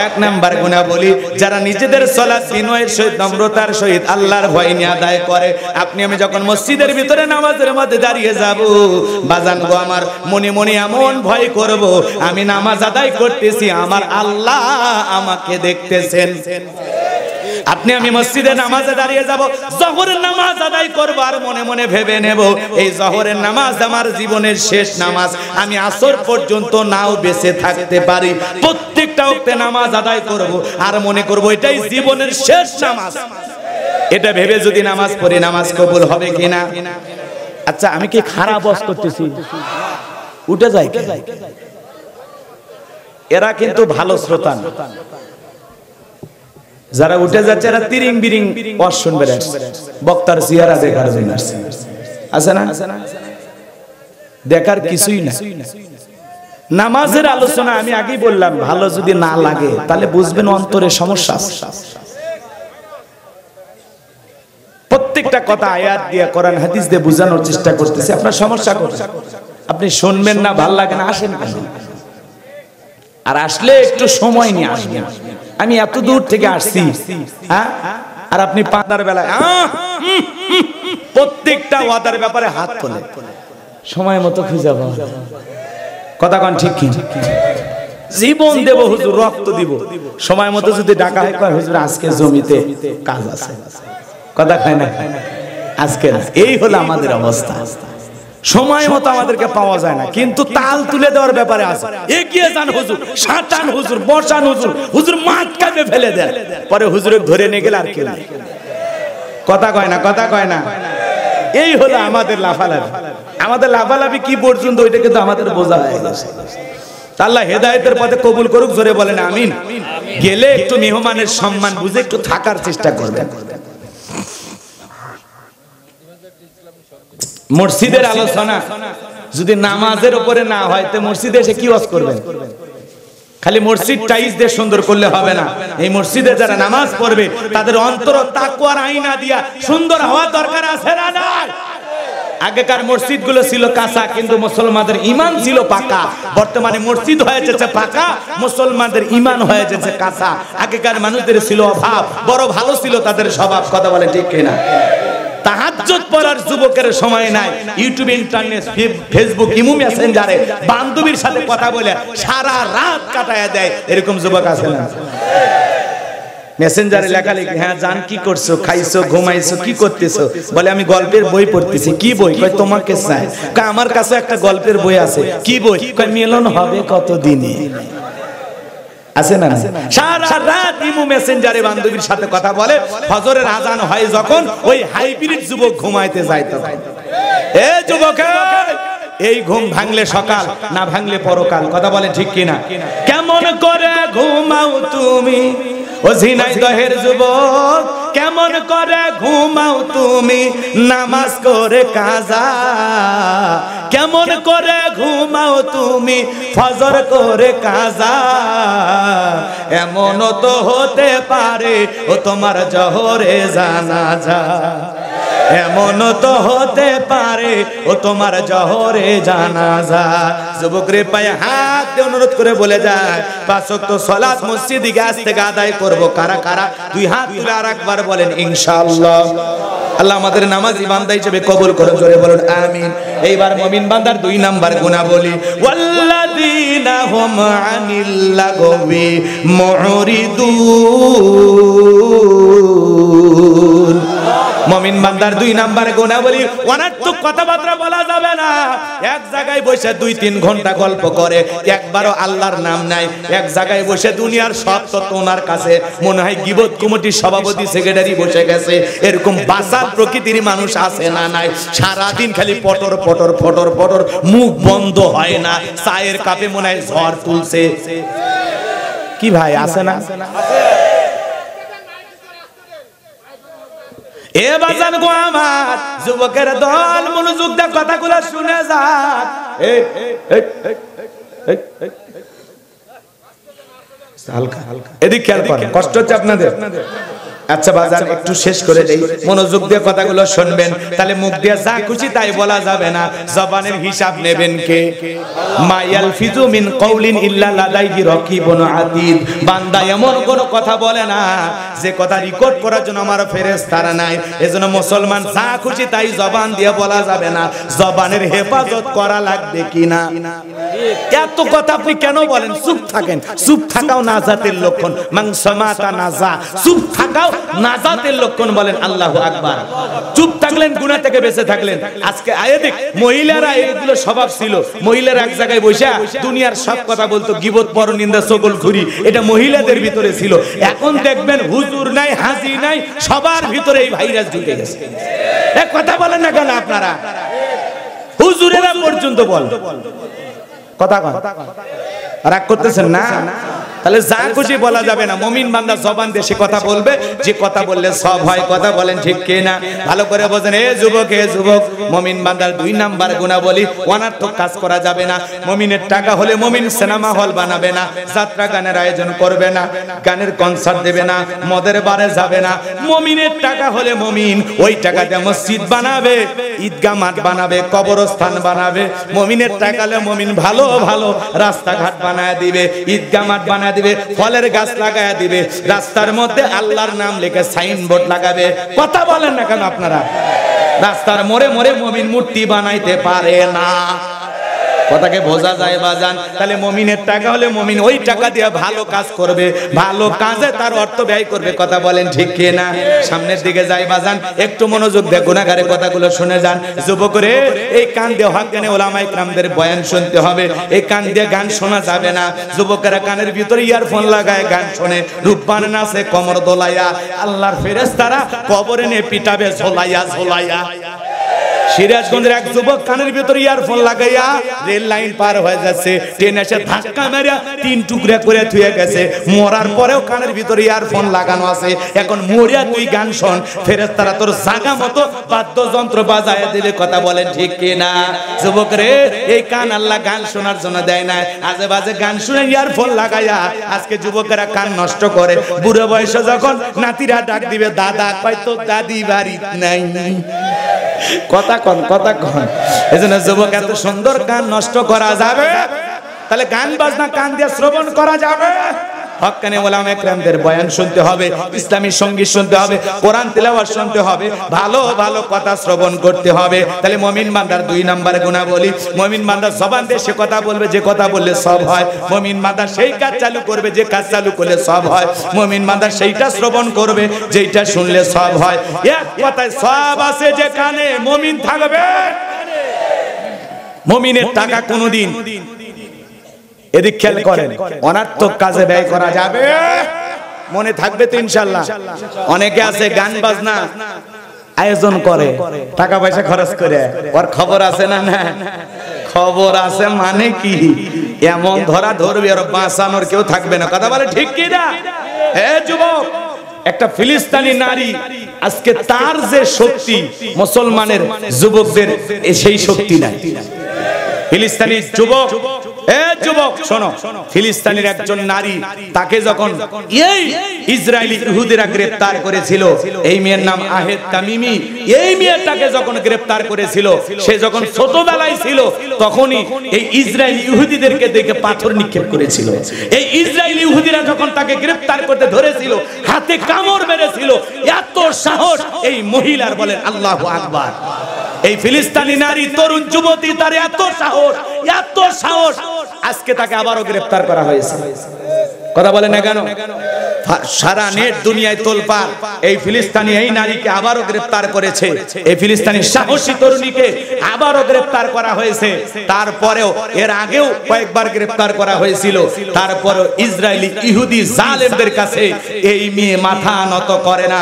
এক নাম্বার গুণাবলী যারা নিজেদের সালাত বিনয়ের সহিত নম্রতার সহিত আল্লাহর ভয় নিয়ে আদায় করে। আপনি আমি যখন মসজিদের ভিতরে নামাজের মধ্যে দাঁড়িয়ে যাব, বাজান গো আমার মনে মনে এমন ভয় করব, আমি নামাজ আদায় করতেছি, আমার আল্লাহ আমাকে দেখতেছেন। আপনি আমি মসজিদে নামাজে দাঁড়িয়ে যাব, জোহরের নামাজ আদায় করব, আর মনে মনে ভেবে নেব এই জোহরের নামাজ আমার জীবনের শেষ নামাজ, আমি আসর পর্যন্ত নাও বেঁচে থাকতে পারি। প্রত্যেকটা ওয়াক্তে নামাজ আদায় করব, আর মনে করব এটাই জীবনের শেষ নামাজ। এটা ভেবে যদি নামাজ পড়ি, নামাজ কবুল হবে কিনা? আচ্ছা আমি কি খারাপ ওয়াজ করতেছি? উঠে যায় কে? এরা কিন্তু ভালো শ্রোতা না। যারা উঠে যাচ্ছে এরা তিরিং বিরিং ওয়াজ শুনবে, বক্তার চেহারা দেখার জন্য আছে না? দেখার কিছুই না। নামাজের আলোচনা আমি আগেই বললাম, ভালো যদি না লাগে তাহলে বুঝবেন অন্তরে সমস্যা আছে। প্রত্যেকটা কথা আয়াত দিয়ে কোরআন হাদিস দিয়ে বোঝানোর চেষ্টা করতেছি। আপনার সমস্যা কোথায়? আপনি শুনবেন না, ভাল লাগে না, আসেন কেন? আর আসলে একটু সময় নিয়ে আসবেন। আমি এত দূর থেকে আসছি, হ্যাঁ, আর আপনি পাতার বেলায় প্রত্যেকটা ওয়াদার ব্যাপারে হাত তোলে, সময় মতো খুঁজে পাওয়া কথা কোন ঠিক কি? জীবন দেব হুজুর, রক্ত দিব, সময় মতো যদি ডাকা হয় কয় হুজুর আজকে জমিতে কাজ আছে, কথা খায় না আজকে না। এই হলো আমাদের অবস্থা। সময় মতো আমাদেরকে পাওয়া যায় না, কিন্তু তাল তুলে দেওয়ার ব্যাপারে আছে। এগিয়ে যান হুজুর, সাঁটান হুজুর, বসান হুজুর, হুজুর মাঠ কাটে ফেলে দেন, পরে হুজুরে ধরে নিয়ে গেলে আর কেউ কথা কয় না, কথা কয় না। এই হলো আমাদের লাফালাফি। আমাদের লাফালাফি কি পর্যন্ত, ওইটা কিন্তু আমাদের বোঝা হয়ে গেছে। আল্লাহ হেদায়েতের পথে কবুল করুক, জোরে বলেন আমিন। গেলে একটু মেহমানের সম্মান বুঝে একটু থাকার চেষ্টা করবেন। মসজিদের আলোচনা যদি নামাজের উপরে না হয়, তো মসজিদে এসে কি ওয়াজ করবেন? খালি মসজিদ টাইজ দিয়ে সুন্দর করলে হবে না। এই মসজিদে যারা নামাজ পড়বে তাদের অন্তর তাকওয়ার আয়না দিয়া সুন্দর হওয়া দরকার আছে না নাই? আগেকার মসজিদ গুলো ছিল কাঁচা, কিন্তু মুসলমানদের ঈমান ছিল পাকা। বর্তমানে মসজিদ হয়ে যাচ্ছে পাকা, মুসলমানদের ঈমান হয়ে যাচ্ছে কাঁচা। আগেকার মানুষদের ছিল অভাব, বড় ভালো ছিল তাদের স্বভাব, কথা বলে ঠিক কিনা? তাহাজ্জুদ পড়ার যুবকের সময় নাই, ইউটিউব, ইন্টারনেট, ফেসবুক, ইমো, মেসেঞ্জারে বান্ধবীর সাথে কথা বলে সারা রাত কাটায় দেয়, এরকম যুবক আছে না? মেসেঞ্জারে লেখালেখি, হ্যাঁ জান কি করছো, খাইছো, ঘুমাইছো, কি করতেছো? বলে আমি গল্পের বই পড়তেছি। কি বই? কয় তোমাকে চাই। কয় আমার কাছে একটা গল্পের বই আছে। কি বই? কয় মিলন হবে কতদিনে। আছে না? সারা রাত ইমো, মেসেঞ্জারে বান্ধবীর সাথে কথা বলে। ফজরের আজান হয় যখন, ওই হাইব্রিড যুবক ঘুমাইতে যায়। তো এ যুবক, এই ঘুম ভাঙলে সকাল, না ভাঙলে পরকাল, কথা বলে ঠিক কিনা? কেমন করে ঘুমাও তুমি ও ঝিনাইদহের যুবক কেমন করে ঘুমাও তুমি নামাজ করে কাজা, কেমন করে ঘুমাও তুমি ফজর করে কাজা, এমনও তো হতে পারে ও তোমার জোহরে জানাজা, এমনও তো হতে পারে ও তোমার জোহরে জানাজা। যুবকরে পায়ে হাত দিয়ে অনুরোধ করে বলে যায় 5 ওয়াক্ত সালাত মসজিদে গিয়ে আজ থেকে আদায় করব। কারা কারা দুই হাত তুলে আরেকবার বলেন ইনশাআল্লাহ। আল্লাহ আমাদের নামাজি বান্দা হিসেবে কবুল করুন, জোরে বলুন আমিন। এইবার মুমিন বান্দার 2 নাম্বার গুণাবলী, ওয়াল্লাযীনা হুম আনিল লাগবি মুরিদুন। মুমিন বান্দার 2 নাম্বার গুণাবলী, অনার্থক কথাবার্তা বলা যাবে না। এক জায়গায় বসে 2-3 ঘন্টা গল্প করে, একবারও আল্লাহর নাম নাই। এক জায়গায় বসে দুনিয়ার সব তত্ত্ব ওনার কাছে, মনে হয় গীবত কমিটির সভাপতি সেক্রেটারি বসে গেছে। এরকম বাসার প্রকৃতির মানুষ আছে না নাই? সারা দিন খালি পটর পটর পটর পটর, মুখ বন্ধ হয় না। চায়ের কাপে মনে হয় ঝড় তুলছে। কি ভাই আছে না? এ বাজান গো আমার, যুবকের দল মনোযোগ দিয়ে কথাগুলো শুনে যান। হালকা হালকা এদিক খেয়াল করেন, কষ্ট হচ্ছে আপনাদের? আচ্ছা বাজান একটু শেষ করে দেই, মনোযোগ দিয়ে কথাগুলো শুনবেন, তাহলে মুখ দিয়ে যা খুশি তাই বলা যাবে না। জবানের হিসাব নেবেন কে? মায়াল ফিজু মিন কওলিন ইল্লা লাদাইহি রাকিবুন আতীদ। বান্দা এমন কোন কথা বলে না যে কথা রেকর্ড করার জন্য আমার ফেরেশতারা নাই। এজন্য মুসলমান যা খুশি তাই জবান দিয়ে বলা যাবে না, জবানের হেফাজত করা লাগবে কিনা। এত কথা আপনি কেন বলেন? চুপ থাকেন। চুপ থাকাও নাজাতের লক্ষণ। মান সামাতা নাজা, চুপ থাকাও নাজাতের লক্ষণ। বলেন আল্লাহু আকবার। চুপ থাকলেন গুনাহ থেকে বেঁচে থাকলেন। আজকে আয়াতে মহিলারা এগুলো স্বভাব ছিল। মহিলারা এক জায়গায় বসে দুনিয়ার সব কথা বলতো, গীবত পরনিন্দা চগলখুরি, এটা মহিলাদের ভিতরে ছিল। এখন দেখবেন হুজুর নাই, হাজি নাই, সবার ভিতরে এই ভাইরাস ঢুকে গেছে। এক কথা বলেন না কেন আপনারা? হুজুরেরা পর্যন্ত বল কথা কন, রাগ করতেছেন না? তাহলে যা খুশি বলা যাবে না। মুমিন বান্দা জবান দিয়ে সে কথা বলবে যে কথা বললে সব হয়। কথা বলেন ঠিক কি না? ভালো করে বোঝেন। এ যুবক, এ যুবক, মুমিন বান্দার 2 নাম্বার গুণাবলী, অনার্থক কাজ করা যাবে না। মুমিনের টাকা হলে মুমিন সিনেমা হল বানাবে না, যাত্রা গানের আয়োজন করবে না, গানের কনসার্ট দেবে না, মদের বারে যাবে না। মুমিনের টাকা হলে মুমিন ওই টাকা দিয়ে মসজিদ বানাবে, ঈদগাহ মাঠ বানাবে, কবরস্থান বানাবে। মুমিনের টাকা হলে মুমিন ভালো ভালো রাস্তাঘাট বানায় দিবে, ঈদগাহ মাঠ বানায় দিবে, ফলের গাছ লাগায়া দিবে, রাস্তার মধ্যে আল্লাহর নাম লিখে সাইনবোর্ড লাগাবে। কথা বলেন না কেন আপনারা? রাস্তার মোড়ে মোড়ে মুমিন মূর্তি বানাইতে পারে না। কথাকে বোঝা যায় বাজান? তাহলে মুমিনের টাকা হলে মুমিন ওই টাকা দিয়ে ভালো কাজ করবে, ভালো কাজে তার অর্থ ব্যয় করবে। কথা বলেন ঠিক কি না? সামনের দিকে যাই বাজান, একটু মনোযোগ দিয়ে গুনাহগারের কথাগুলো শুনে যান। যুবকরে এই কান দিয়ে হক্কানে ওলামায়ে কেরামদের বয়ান শুনতে হবে। এই কান দিয়ে গান শোনা যাবে না। যুবকেরা কানের ভিতরে ইয়ারফোন লাগায় গান শুনে, রূপবান নাচে কোমর দোলাইয়া, আল্লাহর ফেরেশতারা কবরে নিয়ে পিটাবে ঝোলাইয়া ঝোলাইয়া। সিরাজগঞ্জের এক যুবক কানের ভিতরে ইয়ারফোন লাগাইয়া রেল লাইন পার হয়ে যাচ্ছে, ট্রেন এসে ধাক্কা মেরে 3 টুকরা করে থুয়ে গেছে। মরার পরেও কানের ভিতরে ইয়ারফোন লাগানো আছে। এখন মরিয়া তুই গান শোন, ফেরেশতারা তোর জায়গা মতো বাদ্যযন্ত্র বাজায় দিবে। কথা বলেন ঠিক কি না? যুবক রে, এই কান আল্লাহ গান শোনার জন্য দেয় না। আজে বাজে গান শুনে ইয়ারফোন লাগাইয়া আজকে যুবকেরা কান নষ্ট করে। বুড়ো বয়সে যখন নাতিরা ডাক দিবে দাদা, কয় তো দাদি বাড়ি নাই। কথা কন, কথা কন। এজন্য যুবক এত সুন্দর গান নষ্ট করা যাবে? তাহলে গান বাজনা কান দিয়ে শ্রবণ করা যাবে? হক্কানে ওলামায়ে কেরামদের বয়ান শুনতে হবে, ইসলামী সঙ্গীত শুনতে হবে, কোরআন তিলাওয়াত শুনতে হবে, ভালো ভালো কথা শ্রবণ করতে হবে। তাহলে মুমিন বান্দার 2 নম্বরে গুণাবলী, মুমিন বান্দা জবান দিয়ে সে কথা বলবে যে কথা বললে সব হয়। মুমিন বান্দা সেই কাজ চালু করবে যে কাজ চালু করলে সব হয়। মুমিন বান্দা সেইটা শ্রবণ করবে যেইটা শুনলে সব হয়। এক কথায় সব আছে যেখানে মুমিন থাকবে। মুমিনের টাকা কোনদিন, এদিক খেয়াল করেন, অনার্থক কাজে ব্যয় করা যাবে? মনে থাকবে তো ইনশাআল্লাহ? অনেকে আছে গান বাজনা আয়োজন করে, টাকা পয়সা খরচ করে। ওর খবর আছে না? না খবর আছে মানে কি? এমন ধরা ধরবে আর বাঁচানোর কেউ থাকবে না। কথা বলে ঠিক কি না? হে যুবক, একটা ফিলিস্তিনি নারী আজকে তার যে শক্তি মুসলমানের যুবকদের সেই শক্তি নাই। ফিলিস্তিনি যুবক, যুবক শোনো, ফিলিস্তিনের একজন নারী, তাকে যখন এই ইসরায়েলি ইহুদিরা গ্রেফতার করেছিল, এই মেয়ের নাম আহেদ তামিমি, এই মেয়েটাকে যখন গ্রেফতার করেছিল, সে যখন ছোটবেলায় ছিল তখনই এই ইসরায়েলি ইহুদিদেরকে দেখে পাথর নিক্ষেপ করেছিল। এই ইসরায়েলি ইহুদিরা যখন তাকে গ্রেফতার করতে ধরেছিল, হাতে কামড় মেরেছিল, এত সাহস এই মহিলার, বলেন আল্লাহু আকবার। এই ফিলিস্তিনি নারী তরুণ যুবতী, তার এত সাহস, এত সাহস, আজকে তাকে আবারও গ্রেফতার করা হয়েছে। কথা বলে না কেন? সারা নেট দুনিয়ায় তোলপাড়, এই ফিলিস্তিনি এই নারীকে আবারও গ্রেফতার করেছে, এই ফিলিস্তিনি সাহসী তরুণীকে আবারও গ্রেফতার করা হয়েছে। তারপরেও এর আগেও কয়েকবার গ্রেফতার করা হয়েছিল, তারপরেও ইসরায়েলি ইহুদি জালেমদের কাছে এই মেয়ে মাথা নত করে না।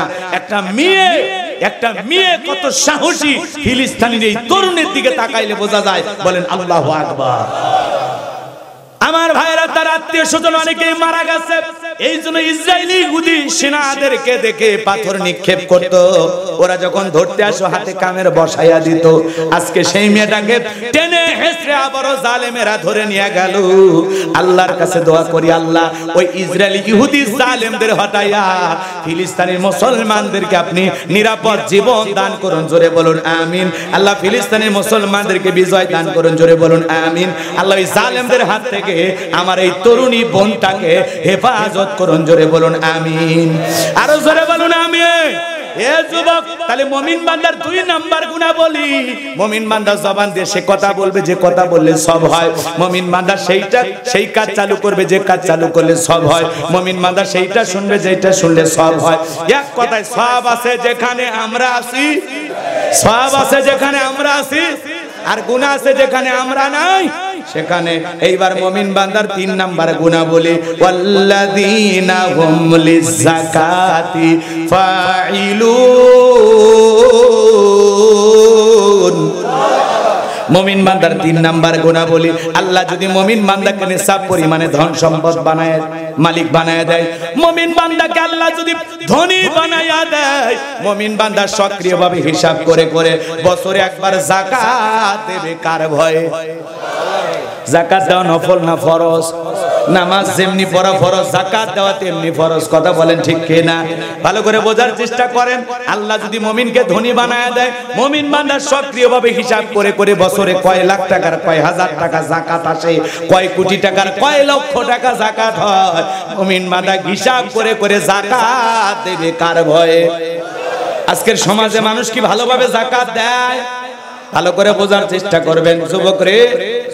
একটা মেয়ে কত সাহসী, ফিলিস্তিনের এই তরুণের দিকে তাকাইলে বোঝা যায়, বলেন আল্লাহু আকবার। আমার ভাইরা, তার আত্মীয় স্বজন অনেকেই মারা গেছে, এই জন্য ইসরায়েলি ইহুদি সেনাদেরকে দেখে পাথর নিক্ষেপ করত। ওরা যখন ধরতে আসো হাতে কামের বসাইয়া দিত। আজকে সেই মেয়েটাকে টেনে হেঁচড়ে আবারও জালেমেরা ধরে নিয়ে গেল। আল্লাহর কাছে দোয়া করি, আল্লাহ ওই ইসরায়েলি ইহুদি জালেমদের হটাইয়া ফিলিস্তিনের মুসলমানদেরকে আপনি নিরাপদ জীবন দান করুন, জোরে বলুন আমিন। আল্লাহ ফিলিস্তিনের মুসলমানদেরকে বিজয় দান করুন, জোরে বলুন আমিন। আল্লাহ ওই জালেমদের হাত থেকে আমার এই তরুণী বোনটাকে হেফাজত করুন, জোরে বলুন আমিন। আরো জোরে বলুন আমিন। এ যুবক, তাহলে মুমিন বান্দার 2 নাম্বার গুণাবলী, মুমিন বান্দা জবান দিয়ে সে কথা বলবে যে কথা বললে সব হয়। মুমিন বান্দা সেই কাজ চালু করবে যে কাজ চালু করলে সব হয়। মুমিন বান্দা সেইটা শুনবে যেটা শুনলে সব হয়। এক কথায় সব আছে যেখানে আমরা আছি, সব আছে যেখানে আমরা আছি, আর গুনাহ আছে যেখানে আমরা নাই সেখানে। এইবার মুমিন বান্দার 3 নাম্বার গুণাবলী, ওয়াল্লাযীনা হুম লিযাকাতি ফাইলুন। মুমিন বান্দার 3 নাম্বার গুণাবলী, আল্লাহ যদি মুমিন বান্দাকে নিসাব পরিমাণে ধন সম্পদ বানায়, মালিক বানায় দেয়, মুমিন বান্দাকে আল্লাহ যদি ধনী বানায়া দেয়, মুমিন বান্দা সক্রিয়ভাবে হিসাব করে করে বছরে একবার যাকাত দেবে কার ভয়ে? যাকাত দেওয়া নফল না ফরজ? নামাজ যেমনি পড়া ফরজ, যাকাত দেওয়া তেমনি ফরজ। কথা বলেন ঠিক কি না? ভালো করে বোঝার চেষ্টা করেন। আল্লাহ যদি মুমিনকে ধনী বানায় দেয়, মুমিন বান্দা সক্রিয়ভাবে হিসাব করে করে বছরে কয় লাখ টাকার, কয় হাজার টাকা যাকাত আসে, কয় কোটি টাকার, কয় লক্ষ টাকা যাকাত হয়, মুমিন বান্দা হিসাব করে করে যাকাত দেবে কার ভয়ে? আজকের সমাজে মানুষ কি ভালোভাবে যাকাত দেয়? ভালো করে বোঝার চেষ্টা করবেন।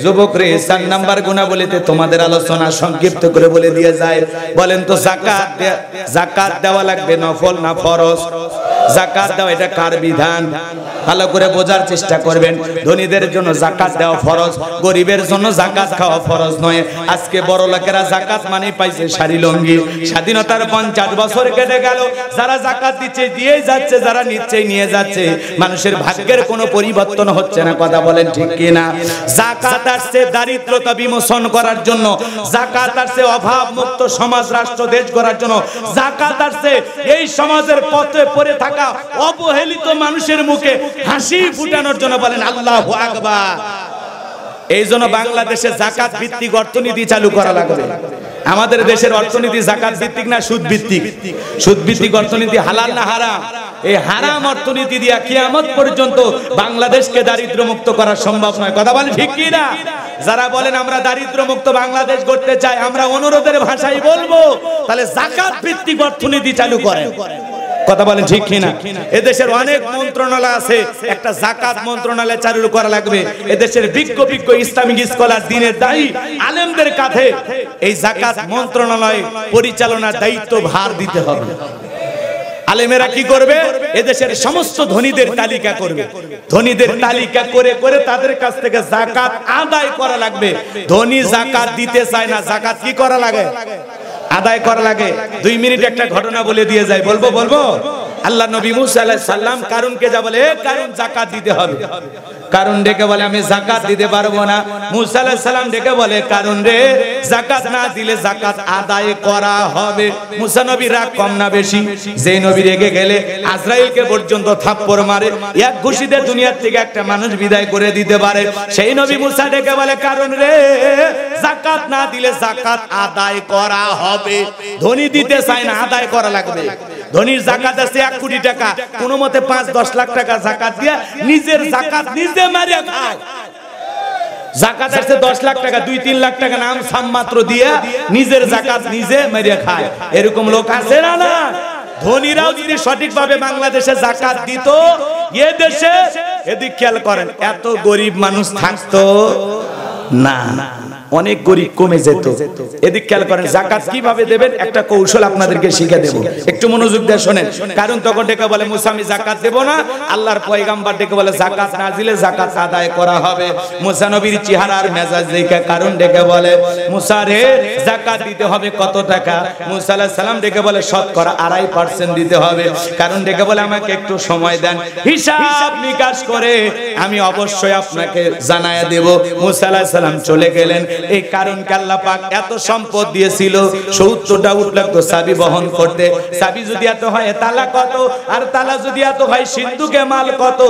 যুবক রে 4 নাম্বার গুণাবলীতে তোমাদের আলোচনা সংক্ষিপ্ত করে বলে দিয়ে যায়। বলেন তো যাকাত দেওয়া লাগবে নফল না ফরজ? যাকাত দেওয়া এটা কার বিধান? ভালো করে বোঝার চেষ্টা করবেন। ধনীদের জন্য যাকাত দেওয়া ফরজ, গরিবের জন্য যাকাত খাওয়া ফরজ নয়। আজকে বড় লোকেরা যাকাত মানে পাইছে শাড়ি লুঙ্গি। স্বাধীনতার 50 বছর কেটে গেল, যারা যাকাত দিচ্ছে দিয়েই যাচ্ছে, যারা নিচ্ছে নিয়ে যাচ্ছে। মানুষের ভাগ্যের কোনো পরিবর্তন হচ্ছে না। কথা বলেন ঠিক কি না? যাকাত আসছে দারিদ্রতা বিমোচন করার জন্য, যাকাত আসছে অভাব মুক্ত সমাজ রাষ্ট্র দেশ গড়ার জন্য, যাকাত আসছে এই সমাজের পথে পড়ে থাকা অবহেলিত মানুষের মুখে হাসি ফুটানোর জন্য। বলেন আল্লাহু আকবার। এই জন্য বাংলাদেশে যাকাত ভিত্তিক অর্থনীতি চালু করা লাগবে। আমাদের দেশের অর্থনীতি যাকাত ভিত্তিক না সুদ ভিত্তিক? সুদ ভিত্তিক অর্থনীতি হালাল না হারাম? এই হারাম অর্থনীতি দিয়া কিয়ামত পর্যন্ত বাংলাদেশকে দারিদ্র মুক্ত করা সম্ভব নয়। কথা বলেন ঠিক কি না? যারা বলেন আমরা দারিদ্র মুক্ত বাংলাদেশ গড়তে চাই, আমরা অনুরোধের ভাষায় বলবো তাহলে যাকাত ভিত্তিক অর্থনীতি চালু করেন। কথা বলেন ঠিক কি না? এদেশের অনেক মন্ত্রণালয় আছে, একটা যাকাত মন্ত্রণালয় চালু করা লাগবে। এদেশের বিজ্ঞ ইসলামিক স্কলার দিনের দায়ী আলেমদের কাঁধে এই যাকাত মন্ত্রণালয় পরিচালনার দায়িত্ব ভার দিতে হবে। আলেমেরা কি করবে? এদেশের সমস্ত ধনীদের তালিকা করবে, ধনীদের তালিকা করে করে তাদের কাছ থেকে যাকাত আদায় করা লাগবে। ধনী যাকাত দিতে চায় না, যাকাত কি করা লাগে? আদায় করা লাগে। 2 মিনিট একটা ঘটনা বলে দিয়ে যায়। বলবো? আল্লাহ নবী মুসা আলাইহিস সালাম কারুনকে যা বলে, কারুন যাকাত দিতে হবে। কারুন ডেকে বলে আমি যাকাত দিতে পারবো না। মুসা আলাইহিস সালাম ডেকে বলে কারুন রে, যাকাত না দিলে যাকাত আদায় করা হবে। মুসা নবী রাগ কম না বেশি? যেই নবী রেগে গেলে আজরাইলকে পর্যন্ত থাপ্পড় মারে, এক ঘুষিতে দুনিয়ার থেকে একটা মানুষ বিদায় করে দিতে পারে। সেই নবী মুসা ডেকে বলে কারুন রে, যাকাত না দিলে যাকাত আদায় করা হবে। ধনী দিতে চায় না, আদায় করা লাগবে। ধনীর যাকাত আছে 1 কোটি টাকা, কোনো মতে 5-10 লাখ টাকা যাকাত দিয়ে নিজের যাকাত নিজে মারে খায়। যাকাত আছে 10 লাখ টাকা, 2-3 লাখ টাকা নাম সাম মাত্র দিয়ে নিজের যাকাত নিজে মারিয়া খায়। এরকম লোক আছে না? না। ধনীরাও যদি সঠিকভাবে বাংলাদেশে যাকাত দিত, এ দেশে এদিক খেয়াল করেন এত গরিব মানুষ থাকতো না, অনেক গরিব কমে যেত। এদিক খেয়াল করেন যাকাত কিভাবে দেবেন একটা কৌশল আপনাদেরকে শিখে দেব, একটু মনোযোগ দিয়ে শুনেন। কারণ তখন ডেকে বলে মুসা আমি যাকাত দেব না। আল্লাহর পয়গাম্বর ডেকে বলে যাকাত না দিলে যাকাত আদায় করা হবে। মুসা নবীর চেহারার মেজাজ দেখে কারণ ডেকে বলে মুসা রে, যাকাত দিতে হবে কত টাকা? মুসা আলাইহিস সালাম ডেকে বলে শতকরা 2.5% দিতে হবে। কারণ ডেকে বলে আমাকে একটু সময় দেন, হিসাব নিকাশ করে আমি অবশ্যই আপনাকে জানায়া দেব। মুসা আলাইহিস সালাম চলে গেলেন। এই কারণকে আল্লাহ পাক এত সম্পদ দিয়েছিল, 70টা উট লাগতো চাবি বহন করতে। চাবি যদি এত হয় তালা কত, আর তালা যদি এত হয় সিন্ধুকে মাল কত,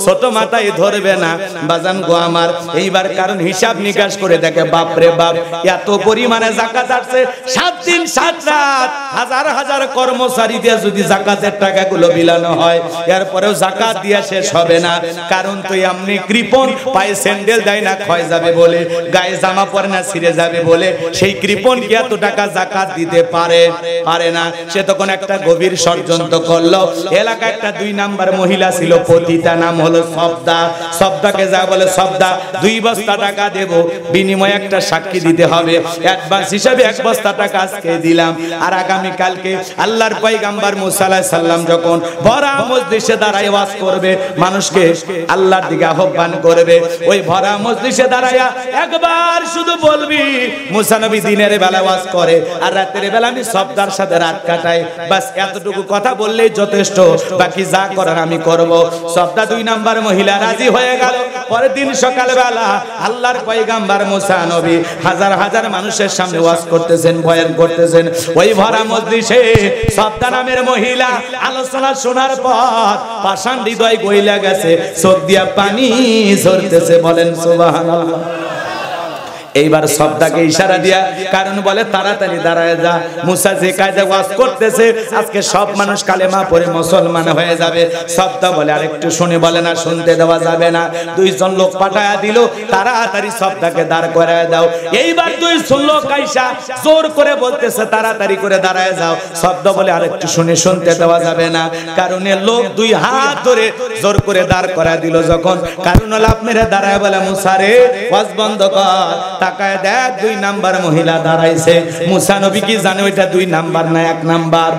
ছোট মাথায় ধরবে না বাজান গো আমার। এইবার কারণ হিসাব নিকাশ করে দেখে বাপরে বাপ, এত পরিমাণে যাকাত আসছে, 7 দিন 7 রাত হাজার হাজার কর্মচারী দিয়ে যদি যাকাতের টাকাগুলো বিলানো হয়, এরপরেও যাকাত দিয়া শেষ হবে না। কারণ তো এমনি কৃপণ, পায়ে স্যান্ডেল দেয় না ক্ষয় যাবে বলে, গায়ে জামা পরে না ছিঁড়ে যাবে বলে, সেই কৃপণ কি এত টাকা যাকাত দিতে পারে না। সে তখন একটা গভীর ষড়যন্ত্র করলো। এলাকায় একটা 2 নাম্বার মহিলা ছিল, পতিতা, নাম হলো সবদা। সবদাকে যা বলে সবদা 2 বস্তা টাকা দেব, বিনিময়ে একটা সাক্ষী দিতে হবে। অ্যাডভান্স হিসাবে 1 বস্তা টাকা আজকে দিলাম, আর আগামী কালকে আল্লাহর পয়গাম্বর মুসা আলাইহিস সালাম যখন ভরা মজলিসে দাঁড়ায় ওয়াজ করবে, মানুষকে আল্লাহর দিকে আহ্বান করবে, ওই ভরা মজলিসে দাঁড়ায়া একবার শুধু বলবি মুসা নবী দিনের বেলা ওয়াজ করে আর রাতের বেলা আমি সবদার সাথে রাত কাটাই, বাস এতটুকু কথা বললেই যথেষ্ট, বাকি যা করার আমি করব। সবদা 2 নাম্বার মহিলা রাজি হয়ে গেল। পরের দিন সকালবেলা আল্লাহর পয়গাম্বর মুসা নবী হাজার হাজার মানুষের সামনে ওয়াজ করতেছেন, বয়ান করতেছেন। ওই ভরা মজলিসে সবদা নামের মহিলা আলোচনা শোনার পর পাষাণ হৃদয় গইলা গেছে, চোখ দিয়া পানি ঝরতেছে। বলেন সুবহানাল্লাহ। এইবার সবদাকে ইশারা দিয়া কারণ বলে তাড়াতাড়ি দাঁড়ায় যা, মুসা যে কায়দা ওয়াজ করতেছে আজকে সব মানুষ কালেমা পড়ে মুসলমান হয়ে যাবে। সবদা বলে আরেকটু শুনে, বলে না শুনতে দেওয়া যাবে না। 2 জন লোক পাঠায়া দিল, তাড়াতাড়ি সবদাকে দাঁড় করায় দাও। এইবার 2 লোক আইসা জোর করে বলতেছে তাড়াতাড়ি করে দাঁড়ায় যাও। সবদা বলে আরেকটু শুনে, শুনতে দেওয়া যাবে না। কারণ লোক 2 হাত ধরে জোর করে দাঁড় করায় দিল। যখন কারণ লাভ মেরে দাঁড়ায় বলে মুসা রে ওয়াজ বন্ধ কর। তাকায় দেখ 2 নাম্বার মহিলা দাঁড়াইছে। মুসা নবী কি জানে ওইটা 2 নাম্বার না 1 নাম্বার?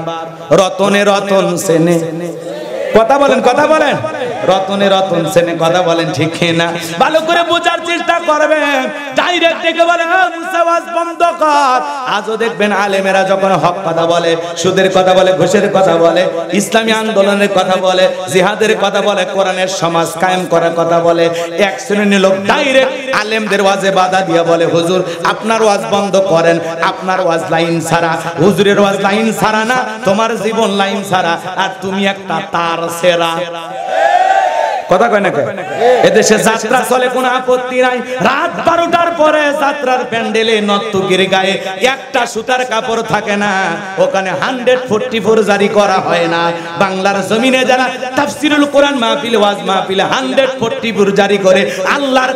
রতনে রতন সেনে, কথা বলেন, কথা বলেন, রতনে রতন সেনে, কথা বলেন ঠিক না? ভালো করে বোঝার চেষ্টা করবেন। ডাইরেক্ট ডেকে বলে মুসা ওয়াজ বন্ধ কর। আজও দেখবেন আলেমেরা যখন হক কথা বলে, সুদের কথা বলে, ঘুষের কথা বলে, ইসলামী আন্দোলনের কথা বলে, জিহাদের কথা বলে, কোরআনের সমাজ কায়েম করার কথা বলে, এক শ্রেণীর লোক ডাইরেক্ট আলেমদের ওয়াজে বাধা দিয়ে বলে হুজুর আপনার ওয়াজ বন্ধ করেন, আপনার ওয়াজ লাইন ছাড়া, হুজুরের ওয়াজ লাইন ছাড়া না, তোমার জীবন লাইন ছাড়া, আর তুমি একটা তার সেরা। কথা কয় না কয়? এদেশে যাত্রা চলে, কোনো আপত্তি নাই। রাত 12টার পরে যাত্রার প্যান্ডেলে নর্তকীর গায়ে একটা সুতার কাপড় থাকে না, ওখানে 144 জারি করা হয় না। বাংলার জমিনে যারা তাফসিরুল কোরআন মাহফিল, ওয়াজ মাহফিল 144 জারি করে আল্লাহর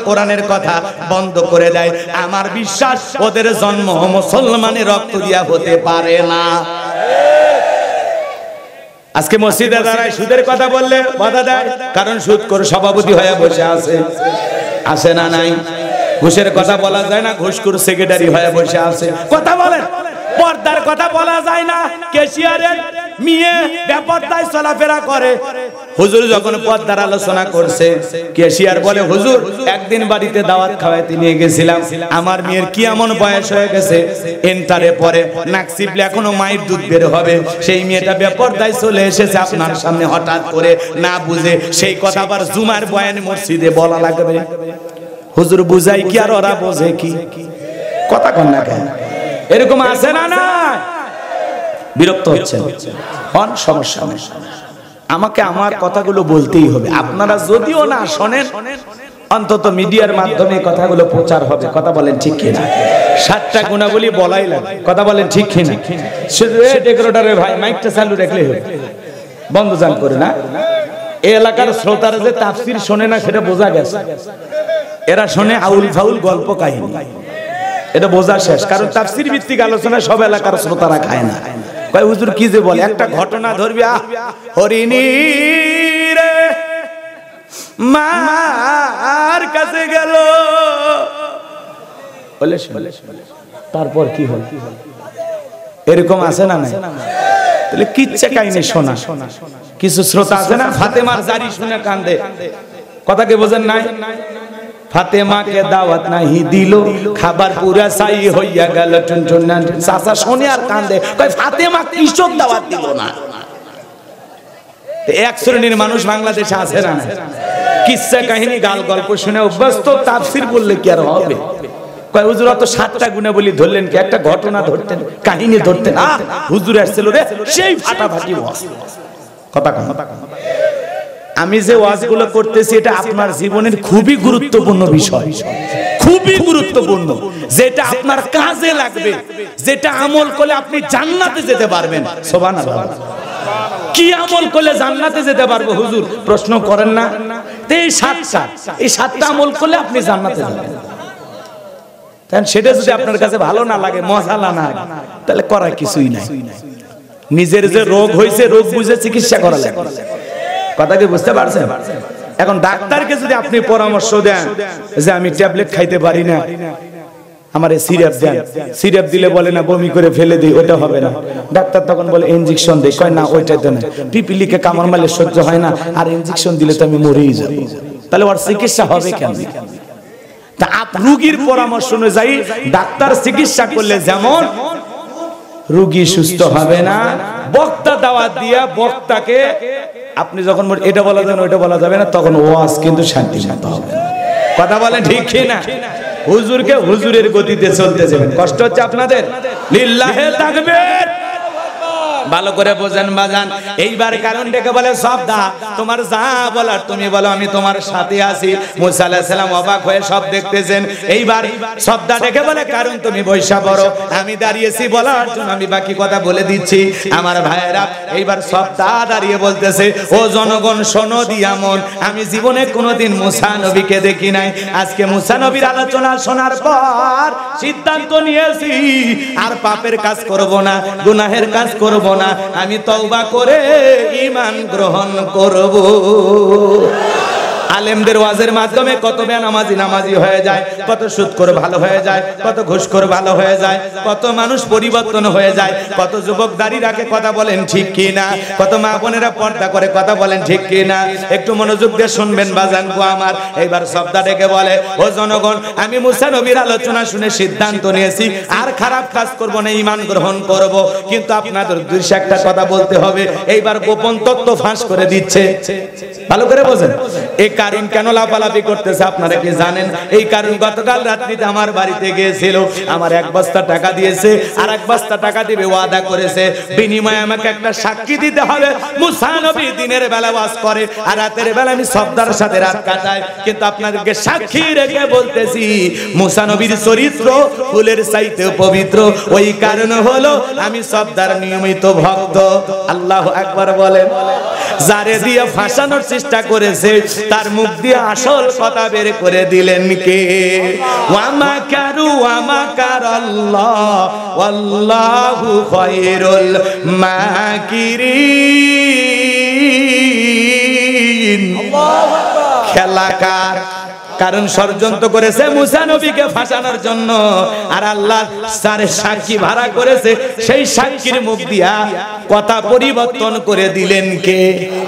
কোরআনের কথা বন্ধ করে দেয়, আমার বিশ্বাস ওদের জন্ম মুসলমানের রক্ত দিয়া হতে পারে না। আজকে মসজিদে দাঁড়ায় সুদের কথা বললে বাধা দেয়, কারণ সুদখোর সভাপতি হয়ে বসে আছে না নাই? ঘুষের কথা বলা যায় না, ঘুষখোর সেক্রেটারি হয়ে বসে আছে। কথা বলেন, পর্দার কথা বলা যায় না, ক্যাশিয়ারের মেয়ে বেপরদায় চলাফেরা করে। হুজুর যখন পর্দার আলোচনা করছে, ক্যাশিয়ার বলে হুজুর একদিন বাড়িতে দাওয়াত খাওয়াইতে নিয়ে গেছিলাম, আমার মেয়ের কি এমন বয়স হয়ে গেছে, এন্টারে পরে নাক চিপলে এখনো মায়ের দুধ বের হবে, সেই মেয়েটা বেপরদায় চলে এসেছে আপনার সামনে হঠাৎ করে, না বুঝে সেই কথা আবার জুমার বয়ান মসজিদে বলা লাগবে। হুজুর বুঝাই কি আর ওরা বোঝে কি? কথা কন না কেন? এরকম আছে না? না বিরক্ত হচ্ছেন, কোন সমস্যা নেই, আমাকে আমার কথাগুলো বলতেই হবে। আপনারা যদিও না শোনেন, অন্তত মিডিয়ার মাধ্যমে কথাগুলো প্রচার হবে। কথা বলেন ঠিক কিনা? 7টা গুণাবলী বলাই লাগে। কথা বলেন ঠিক কিনা? শুধু ডেকোরেটরের ভাই মাইকটা চালু রাখলে হবে, বন্ধ জান করে না। এই এলাকার শ্রোতারা যে তাফসীর শোনে না সেটা বোঝা গেছে, এরা শোনে আউল ফাউল গল্প কাহিনী, এটা বোঝা শেষ। কারণ তাফসীর ভিত্তিক আলোচনা সব এলাকার শ্রোতারা খায় না। কয় হুজুর কি যে বলে, একটা ঘটনা ধরবি, হরিণী রে মার কাছে গেল, বলে তারপর কি হল? এরকম আছে না? নাই তাহলে কিচ্ছা কাহিনী শোনা। কিছু শ্রোতা আছে না ফাতেমার জারি শুনে কান্দে, কথা কি বোঝেন নাই? ফাতেমাকে দাওয়াত নাহি দিল, খাবার পুরা সাই হইয়া গেল, টুনটুন চাচা শুনে আর কান্দে, কয় ফাতেমা কিসব দাওয়াত দিল না। এক শ্রেণীর মানুষ বাংলাদেশে আছে না, কিচ্ছা কাহিনী গাল গল্প শুনে অভ্যস্ত, তাফসীর বললে কি আর হবে? কয় হুজুর তো 7টা গুণাবলী ধরলেন কি? একটা ঘটনা ধরতেন, কাহিনী ধরতেন। হুজুর আসছিল রে, সেই ফাটাফাটি ওয়াজ। কথা কন। আমি যে ওয়াজগুলো করতেছি এটা আপনার জীবনের খুবই গুরুত্বপূর্ণ বিষয়, খুবই গুরুত্বপূর্ণ, যেটা আপনার কাজে লাগবে, যেটা আমল করলে আপনি জান্নাতে যেতে পারবেন। সুবহানাল্লাহ। কি আমল করলে জান্নাতে যেতে পারবো হুজুর? প্রশ্ন করেন না? এই 7টা আমল করলে আপনি জান্নাতে যাবেন। তাই সেটা যদি আপনার কাছে ভালো না লাগে, মজা না লাগে, তাহলে করার কিছুই নাই। নিজের যে রোগ হয়েছে, রোগ বুঝে চিকিৎসা করা লাগে। কথা কি বুঝতে পারছেন? এখন ডাক্তারকে যদি আপনি পরামর্শ দেন যে আমি ট্যাবলেট খাইতে পারি না, আমারে সিরাপ দেন, সিরাপ দিলে বলে না বমি করে ফেলে দিই, ওটা হবে না। ডাক্তার তখন বলে ইনজেকশন দেই, কয় না ওইটাতে না, পিপিলিকে কামড় মারলে সহ্য হয় না, আর ইনজেকশন দিলে তো আমি মরেই যাব। তাহলে ওর চিকিৎসা হবে কেন? তা রোগীর পরামর্শ অনুযায়ী ডাক্তার চিকিৎসা করলে যেমন রোগী সুস্থ হবে না, বক্তা দাওয়াত দিয়া বক্তাকে আপনি যখন এটা বলা যাবে না, ওইটা বলা যাবে না, তখন ওয়াজ কিন্তু শান্তি মতো হবে। কথা বলেন ঠিক কি না? হুজুরকে হুজুরের গতিতে চলতে যাবেন। কষ্ট হচ্ছে আপনাদের? লিল্লাহে তাকবীর। ভালো করে বোঝেন বাজান। এইবার কারণ ডেকে বলে সবদা, তোমার যা বলার তুমি বলো, আমি তোমার সাথে আছি। মুসা আলাইহিস সালাম অবাক হয়ে সব দেখতেছেন। এইবার সবদা ডেকে বলে কারণ তুমি বৈশা বড়, আমি দাঁড়িয়েছি বলার জন্য আমি বাকি কথা বলে দিচ্ছি। আমার ভাইয়েরা, এইবার সবদা দাঁড়িয়ে বলতেছে, ও জনগণ শোনো দিয়া মন, আমি জীবনে কোনোদিন মুসা নবীকে দেখি নাই। আজকে মুসা নবীর আলোচনা শোনার পর সিদ্ধান্ত নিয়েছি আর পাপের কাজ করব না, গুনাহের কাজ করব না, আমি তওবা করে ঈমান গ্রহণ করব। আলেমদের ওয়াজের মাধ্যমে কত বেনামাজি নামাজি হয়ে যায়, কত সুদখোর ভালো হয়ে যায়, কত ঘুষখোর ভালো হয়ে যায়, কত মানুষ পরিবর্তন হয়ে যায়, কত যুবক দাঁড়িয়ে রাখে, কথা বলেন ঠিক কি না, কত মা বোনেরা পর্দা করে, কথা বলেন ঠিক কি না। একটু মনোযোগ দিয়ে শুনবেন বাজান গো আমার। এইবার সবদা ডেকে বলে, ও জনগণ, আমি মুসা নবীর আলোচনা শুনে সিদ্ধান্ত নিয়েছি আর খারাপ কাজ করব না, ঈমান গ্রহণ করব। কিন্তু আপনাদের দুইশো একটা কথা বলতে হবে। এইবার গোপন তত্ত্ব ফাঁস করে দিচ্ছে, ভালো করে বোঝেন। এই কারণ কেন লাফালাফি করতেছে আপনারা কি জানেন? এই কারণ গতকাল রাত্রিতে আমার বাড়িতে গিয়েছিল, আমার 1 বস্তা টাকা দিয়েছে, আর 1 বস্তা টাকা দিবে ওয়াদা করেছে, বিনিময়ে আমাকে একটা সাক্ষী দিতে হবে। মুসা নবী দিনের বেলা ওয়াজ করে আর রাতের বেলা আমি সবদার সাথে রাত কাটাই। কিন্তু আপনাদেরকে সাক্ষী রেখে বলতেছি, মুসা নবীর চরিত্র ফুলের চাইতে পবিত্র। ওই কারণ হলো আমি সবদার নিয়মিত ভক্ত। আল্লাহু আকবার বলেন। যারে দিয়ে ফাঁসানোর চেষ্টা করেছে তার মুখ দিয়ে আসল কথা বের করে দিলেন কে? ওয়ামা কারু ওয়ামা কারাল্লাহ ওয়াল্লাহু খায়রুল মাকিরিন। আল্লাহু আকবার। খেলা কার? কারণ ষড়যন্ত্র করেছে মুসা নবীকে ফাঁসানোর জন্য, আর আল্লাহ তার সাক্ষী ভাড়া করেছে, সেই সাক্ষীর মুখ দিয়া কথা পরিবর্তন করে দিলেন কে?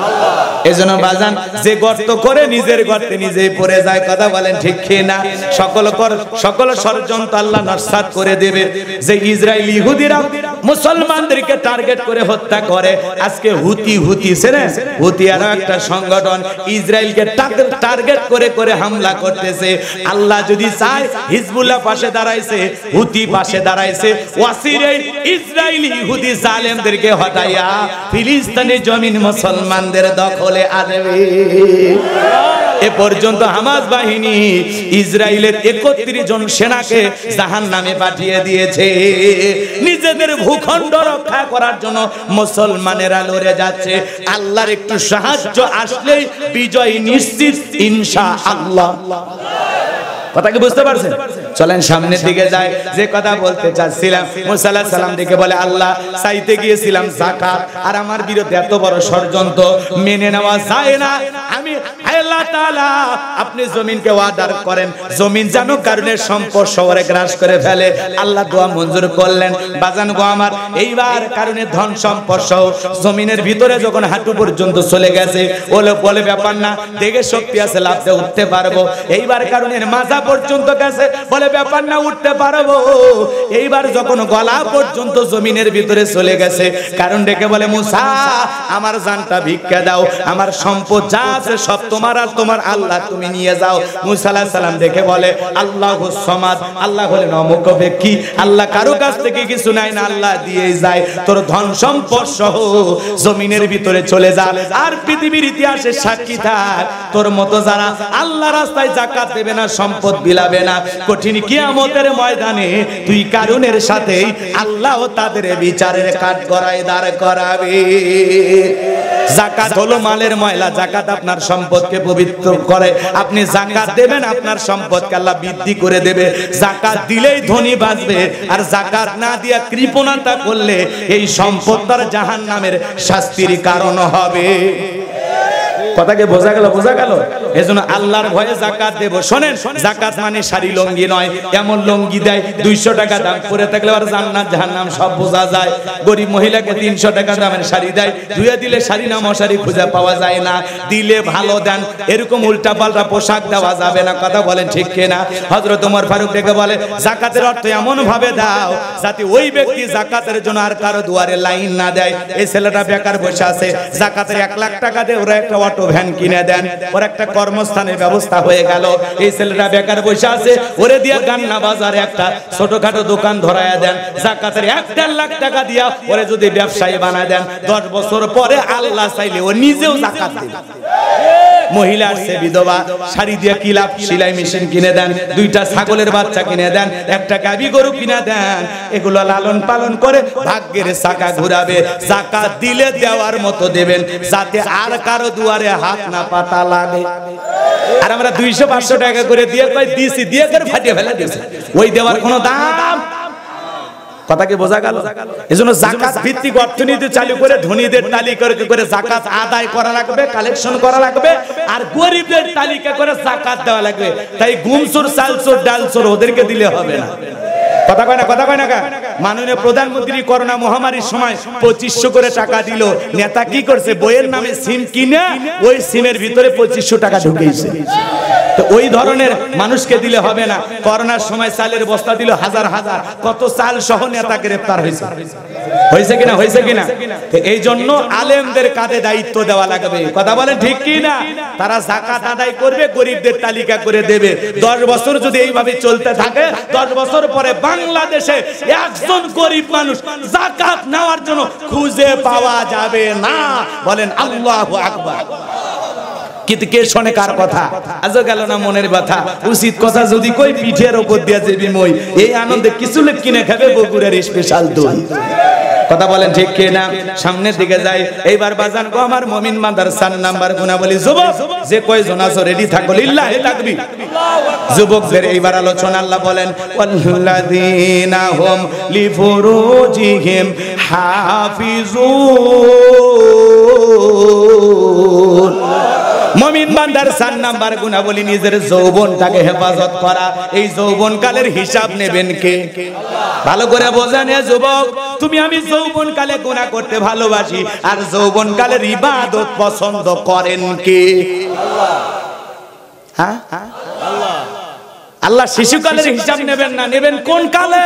আল্লাহ। এজন্য বাজান, যে গর্ত করে নিজের গর্তে নিজেই পড়ে যায়, কথা বলেন ঠিক কি না? সকল ষড়যন্ত্র আল্লাহ নস্যাৎ করে দেবে। যে ইসরায়েল ইহুদিরা মুসলমানদেরকে টার্গেট করে হত্যা করে, আজকে হুতি ছেড়ে হুতি আর একটা সংগঠন ইসরায়েলকে টার্গেট করে করে হামলা করতেছে। আল্লাহ যদি চায়, হিজবুল্লাহ পাশে দাঁড়াইছে, হুতি পাশে দাঁড়াইছে, ওয়াসিরে ইসরায়েলি ইহুদি জালেমদেরকে হটাইয়া ফিলিস্তিনি জমিন মুসলমানদের দখলে আনবে। এ পর্যন্ত হামাস বাহিনী ইসরায়েলের 31 জন সেনাকে জাহান্নামে পাঠিয়ে দিয়েছে। নিজেদের ভূখণ্ড রক্ষা করার জন্য মুসলমানেরা লড়ে যাচ্ছে। আল্লাহর একটু সাহায্য আসলেই বিজয় নিশ্চিত ইনশাআল্লাহ। কথা কি বুঝতে পারছেন? চলেন সামনের দিকে যাই। যে কথা বলতে চাচ্ছিলাম, মুসা আলাইহিস সালাম দেখে বলে, আল্লাহ চাইতে গিয়েছিলাম যাকাত, আর আমার বিরুদ্ধে এত বড় ষড়যন্ত্র মেনে নেওয়া যায় না। আমি আল্লাহ তাআলা, আপনি জমিনকে অর্ডার করেন, জমিন যেন কারণে সম্পদ শহরে গ্রাস করে ফেলে। আল্লাহ দোয়া মঞ্জুর করলেন। বাজান গো আমার, এইবার কারণে ধন সম্পদ সহ জমিনের ভিতরে যখন হাঁটু পর্যন্ত চলে গেছে, বলে ব্যাপার না, দেখে শক্তি আছে, লাফতে উঠতে পারবো। এইবার কারণে মাজা পর্যন্ত গেছে, বলে ব্যাপার না, উঠতে পারবো। এইবার যখন গলা পর্যন্ত জমিনের ভিতরে চলে গেছে, কারণ ডেকে বলে, মুসা আমার জানটা ভিক্ষা দাও, আমার সম্পদ যা আছে সব তোমার, আর তোমার আল্লাহ তুমি নিয়ে যাও। মুসা আলাইহিস সালাম দেখে বলে, আল্লাহুস সামাদ, আল্লাহ হলেন অমুক ব্যক্তি, আল্লাহ কারো কাছ থেকে কিছু নাই না, আল্লাহ দিয়েই যায়। তোর ধন সম্পদ সহ জমিনের ভিতরে চলে যা, আর পৃথিবীর ইতিহাসে সাক্ষী থাক, তোর মতো যারা আল্লাহ রাস্তায় যাকাত দেবে না, সম্পদ বিলাবে না, কঠিন কিয়ামতের ময়দানে তুই কারুনের সাথেই আল্লাহ তাদের বিচারের কাঠগড়ায় দাঁড় করাবে। যাকাত হলো মালের ময়লা, যাকাত আপনার সম্পদকে পবিত্র করে। আপনি যাকাত দেবেন, আপনার সম্পদকে আল্লাহ বৃদ্ধি করে দেবে। যাকাত দিলেই ধনী বাঁচবে, আর যাকাত না দিয়া কৃপণতা করলে এই সম্পদ তার জাহান্নামের শাস্তির কারণ হবে। কথাকে বোঝা গেল? বোঝা গেল? এজন্য আল্লাহর ভয়ে যাকাত দেব। শোনেন, যাকাত মানে শাড়ি লঙ্গি নয়, এমন লঙ্গি দেয় 200 টাকা দাম, পরে থাকলে আর জান্নাত জাহান্নাম সব বোঝা যায়। গরিব মহিলাকে 300 টাকা দামের শাড়ি দেয়, ধুয়ে দিলে শাড়ি না মশারি খুঁজে পাওয়া যায় না। দিলে ভালো দেন, এরকম উল্টা পাল্টা পোশাক দেওয়া যাবে না। কথা বলেন ঠিক কিনা? হযরত ওমর ফারুক ডেকে বলে, যাকাতের অর্থ এমন ভাবে দাও যাতে ওই ব্যক্তি যাকাতের জন্য আর কারো দুয়ারে লাইন না দেয়। এই ছেলেটা বেকার বসে আছে, যাকাতের 1 লাখ টাকা দিয়ে ওরা একটা অটো ভ্যান কিনে দেন, ওর একটা কর্মস্থানের ব্যবস্থা হয়ে গেল। এই ছেলেটা বেকার বসে আছে, ওরে দিয়া গান্না বাজারে একটা ছোটখাটো দোকান ধরায়া দেন, যাকাতের 1.5 লাখ টাকা দিয়া ওরে যদি ব্যবসায়ী বানায় দেন, 10 বছর পরে আল্লাহ চাইলে ও নিজেও যাকাত দেবে। মহিলা আসছে বিধবা, শাড়ি দিয়ে কি লাভ, সেলাই মেশিন কিনে দেন, 2টা ছাগলের বাচ্চা কিনে দেন, একটা গাভী গরু কিনে দেন, এগুলো লালন পালন করে ভাগ্যের চাকা ঘুরাবে। যাকাত দিলে দেওয়ার মতো দেবেন, যাতে আর কারো দুয়ারে হাত না পাতা লাগে। আর আমরা 200-500 টাকা করে দিয়ে কই দিছি, দিয়ে করে ফাটিয়ে ফেলে দিয়েছে, ওই দেওয়ার কোনো দাম। কথা কি বোঝা গেল? এজন্য যাকাত ভিত্তিক অর্থনীতি চালু করে ধনীদের তালিকা করে যাকাত আদায় করা লাগবে, কালেকশন করা লাগবে, আর গরিবদের তালিকা করে যাকাত দেওয়া লাগবে। তাই গুমচোর, চালচোর, ডালচোর ওদেরকে দিলে হবে না। কথা কয় না? কথা কয় না? মাননীয় প্রধানমন্ত্রী করোনা মহামারীর সময় 2500 করে টাকা দিল। নেতা কি করছে? বইয়ের নামে সিম কিনে ওই সিমের ভিতরে 2500 টাকা ঢুকিয়েছে। তো ওই ধরনের মানুষকে দিলে হবে না। করোনার সময় চালের বস্তা দিল হাজার হাজার, কত চাল সহ নেতা গ্রেফতার হয়েছে। হয়েছে কিনা? হয়েছে কিনা? এই জন্য আলেমদের কাঁধে দায়িত্ব দেওয়া লাগবে। কথা বলেন ঠিক কি না? তারা যাকাত আদায় করবে, গরিবদের তালিকা করে দেবে। 10 বছর যদি এইভাবে চলতে থাকে, 10 বছর পরে বাংলাদেশে একজন গরিব মানুষ যাকাত নেওয়ার জন্য খুঁজে পাওয়া যাবে না। বলেন আল্লাহু আকবার। কিন্তু কে শোনে কার কথা? আজ গেল না মনের ব্যথা। উচিত কথা যদি কই, পিঠের উপর দিয়া যাবি মই। এই আনন্দে কিছু লোক কিনে খাবে বগুড়ার স্পেশাল দই। কথা বলেন ঠিক কি না? সামনের দিকে যাই। এইবার বাজান গো আমার মুমিন মাদ্রাসার নাম্বার গুনা বলি, যুবক যে কয়জন আছো রেডি থাকো, লিল্লাহি তাকবীর। যুবকদের এইবার আলোচনা আল্লাহ বলেন, ওয়াল্লাযীনা হুম লিফুরুজিহিম হাফিজুন। মুমিন বান্দার 4 নাম্বার গুণাবলী নিজের যৌবনটাকে হেফাজত করা। এই যৌবনকালের হিসাব নেবেন কে? ভালো করে বোঝেন এ যুবক, তুমি আমি যৌবনকালে গুনাহ করতে ভালোবাসি, আর যৌবনকালের ইবাদত পছন্দ করেন কে? আল্লাহ। হ্যাঁ আল্লাহ। আল্লাহ শিশুকালের হিসাব নেবেন না, নেবেন কোন কালে?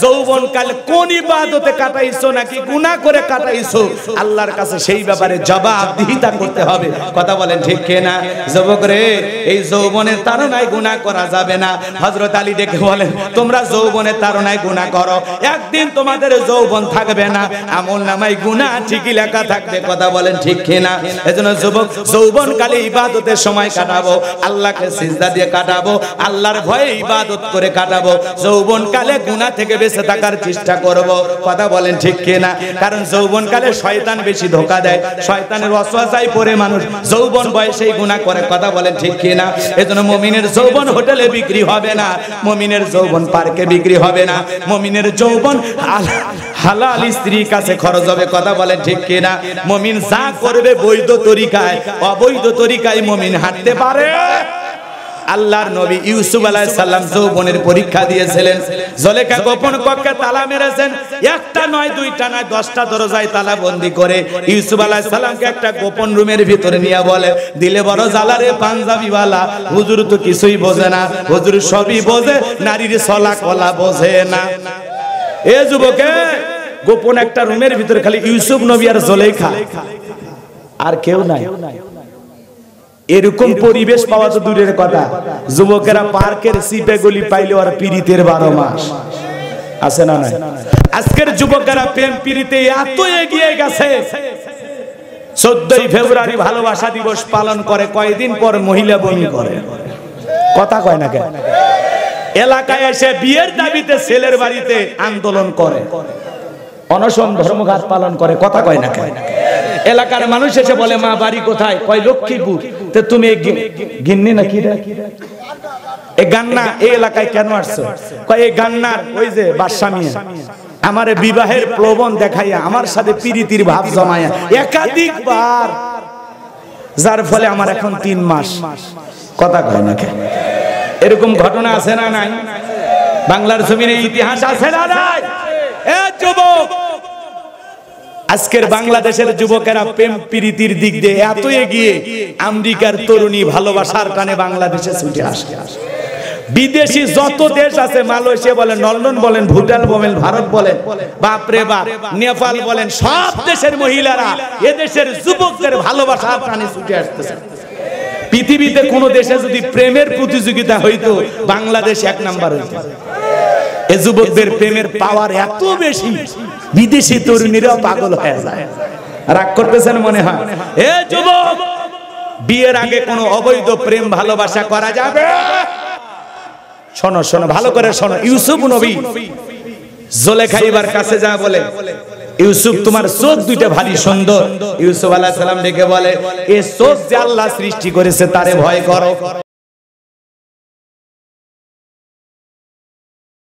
যৌবন কালে কোন ইবাদতে কাটাইছো নাকি গুনাহ করে কাটাইছো, আল্লাহর কাছে সেই ব্যাপারে জবাবদিহিতা করতে হবে। কথা বলেন ঠিক কি না? যুবক রে, এই যৌবনের তাড়নায় গুনাহ করা যাবে না। হযরত আলী ডেকে বলেন, তোমরা যৌবনের তাড়নায় গুনাহ করো, একদিন তোমাদের যৌবন থাকবে না, আমলনামায় গুনাহ ঠিকই লেখা থাকবে। কথা বলেন ঠিক কি না? এজন্য যুবক, যৌবন কালে ইবাদতের সময় কাটাবো, আল্লাহকে সিজদা দিয়ে কাটাবো, আল্লাহর ভয়ে ইবাদত করে কাটাবো। যৌবন কালে গুনাহ থেকে বেঁচে থাকার চেষ্টা করব। কথা বলেন ঠিক কি না? কারণ যৌবন কালে শয়তান বেশি ধোঁকা দেয়, শয়তানের ওয়াসওয়াসায় পড়ে মানুষ যৌবন বয়সেই গুনাহ করে। কথা বলেন ঠিক কি না? এজন্য মুমিনের যৌবন হোটেলে বিক্রি হবে না, মুমিনের যৌবন পার্কে বিক্রি হবে না, মুমিনের যৌবন হালাল স্ত্রীর কাছে খরচ হবে। কথা বলেন ঠিক কি না? মুমিন যা করবে বৈধ তরিকায়, অবৈধ তরিকায় মুমিন হাঁটতে পারে। আল্লাহর নবী ইউসুফ আলাইহিস সালাম যৌবনের পরীক্ষা দিয়েছিলেন। জুলেখা গোপন কক্ষে তালা মেরেছেন, একটা নয়, দুইটা নয়, 10টা দরজায় তালা বন্দী করে ইউসুফ আলাইহিস সালামকে একটা গোপন রুমের ভিতরে নিয়ে বলে, দিলে বড় জ্বালারে পাঞ্জাবিওয়ালা, হুজুর তো কিছুই বোঝে না, হুজুর সবই বোঝে, নারীর ছলা কলা বোঝে না। এ যুবকে, গোপন একটা রুমের ভিতরে খালি ইউসুফ নবী আর জুলেখা, আর কেউ নাই। এরকম পরিবেশ পাওয়া তো দূরের কথা, যুবকেরা পার্কের সিপে গলি পাইলে আর পীড়িতের 12 মাস আছে না নাই? আজকের যুবকেরা প্রেম পীড়িতে এত এগিয়ে গেছে, 14ই ফেব্রুয়ারি ভালোবাসা দিবস পালন করে, কয়েকদিন পর মহিলা বমি করে। কথা কয় না কেন? এলাকায় এসে বিয়ের দাবিতে ছেলের বাড়িতে আন্দোলন করে, অনশন ধর্মঘাট পালন করে। কথা কয় না কেন? এলাকার মানুষ এসে বলে, মা বাড়ি কোথায়? কয় লক্ষ্মীপুর। তো তুমি গিন্নি নাকি রে? এই গান্না এই এলাকায় কেন আসছো? কয় এই গান্নার ওই যে বাদশা মিয়া আমারে বিবাহের প্রলোভন দেখাইয়া আমার সাথে প্রীতির ভাব জমায়া একাধিকবার, যার ফলে আমার এখন 3 মাস। কথা কয় না কেন? এরকম ঘটনা আছে না নাই? বাংলার জমিনে ইতিহাস আছে না নাই? এ যুবক, আজকের বাংলাদেশের যুবকেরা প্রেম প্রীতির দিক দিয়ে এত এগিয়ে, আমেরিকার তরুণী ভালোবাসার টানে বাংলাদেশে ছুটে আসে। বিদেশি যত দেশ আছে, মালয়েশিয়া বলেন, লন্ডন বলেন, ভুটান বলেন, ভারত বলেন, বাপরে বাপ, নেপাল বলেন, সব দেশের মহিলারা এদেশের যুবকদের ভালোবাসার টানে ছুটে আসতেছে। পৃথিবীতে কোন দেশে যদি প্রেমের প্রতিযোগিতা হইতো, বাংলাদেশ 1 নাম্বার হইতো। এই যুবকদের প্রেমের পাওয়ার এত বেশি, বিদেশি তরুণীরাও পাগল হয়ে যায়। রাগ করতেছেন মনে হয়? এ যুবক, বিয়ের আগে কোনো অবৈধ প্রেম ভালোবাসা করা যাবে? শোনো শোনো, ভালো করে শোনো। ইউসুফ নবী জুলেখা এবার কাছে যা বলে, ইউসুফ তোমার চোখ দুইটা ভারী সুন্দর। ইউসুফ আলাইহিস সালাম ডেকে বলে, এই চোখ যে আল্লাহ সৃষ্টি করেছে তারে ভয় করো।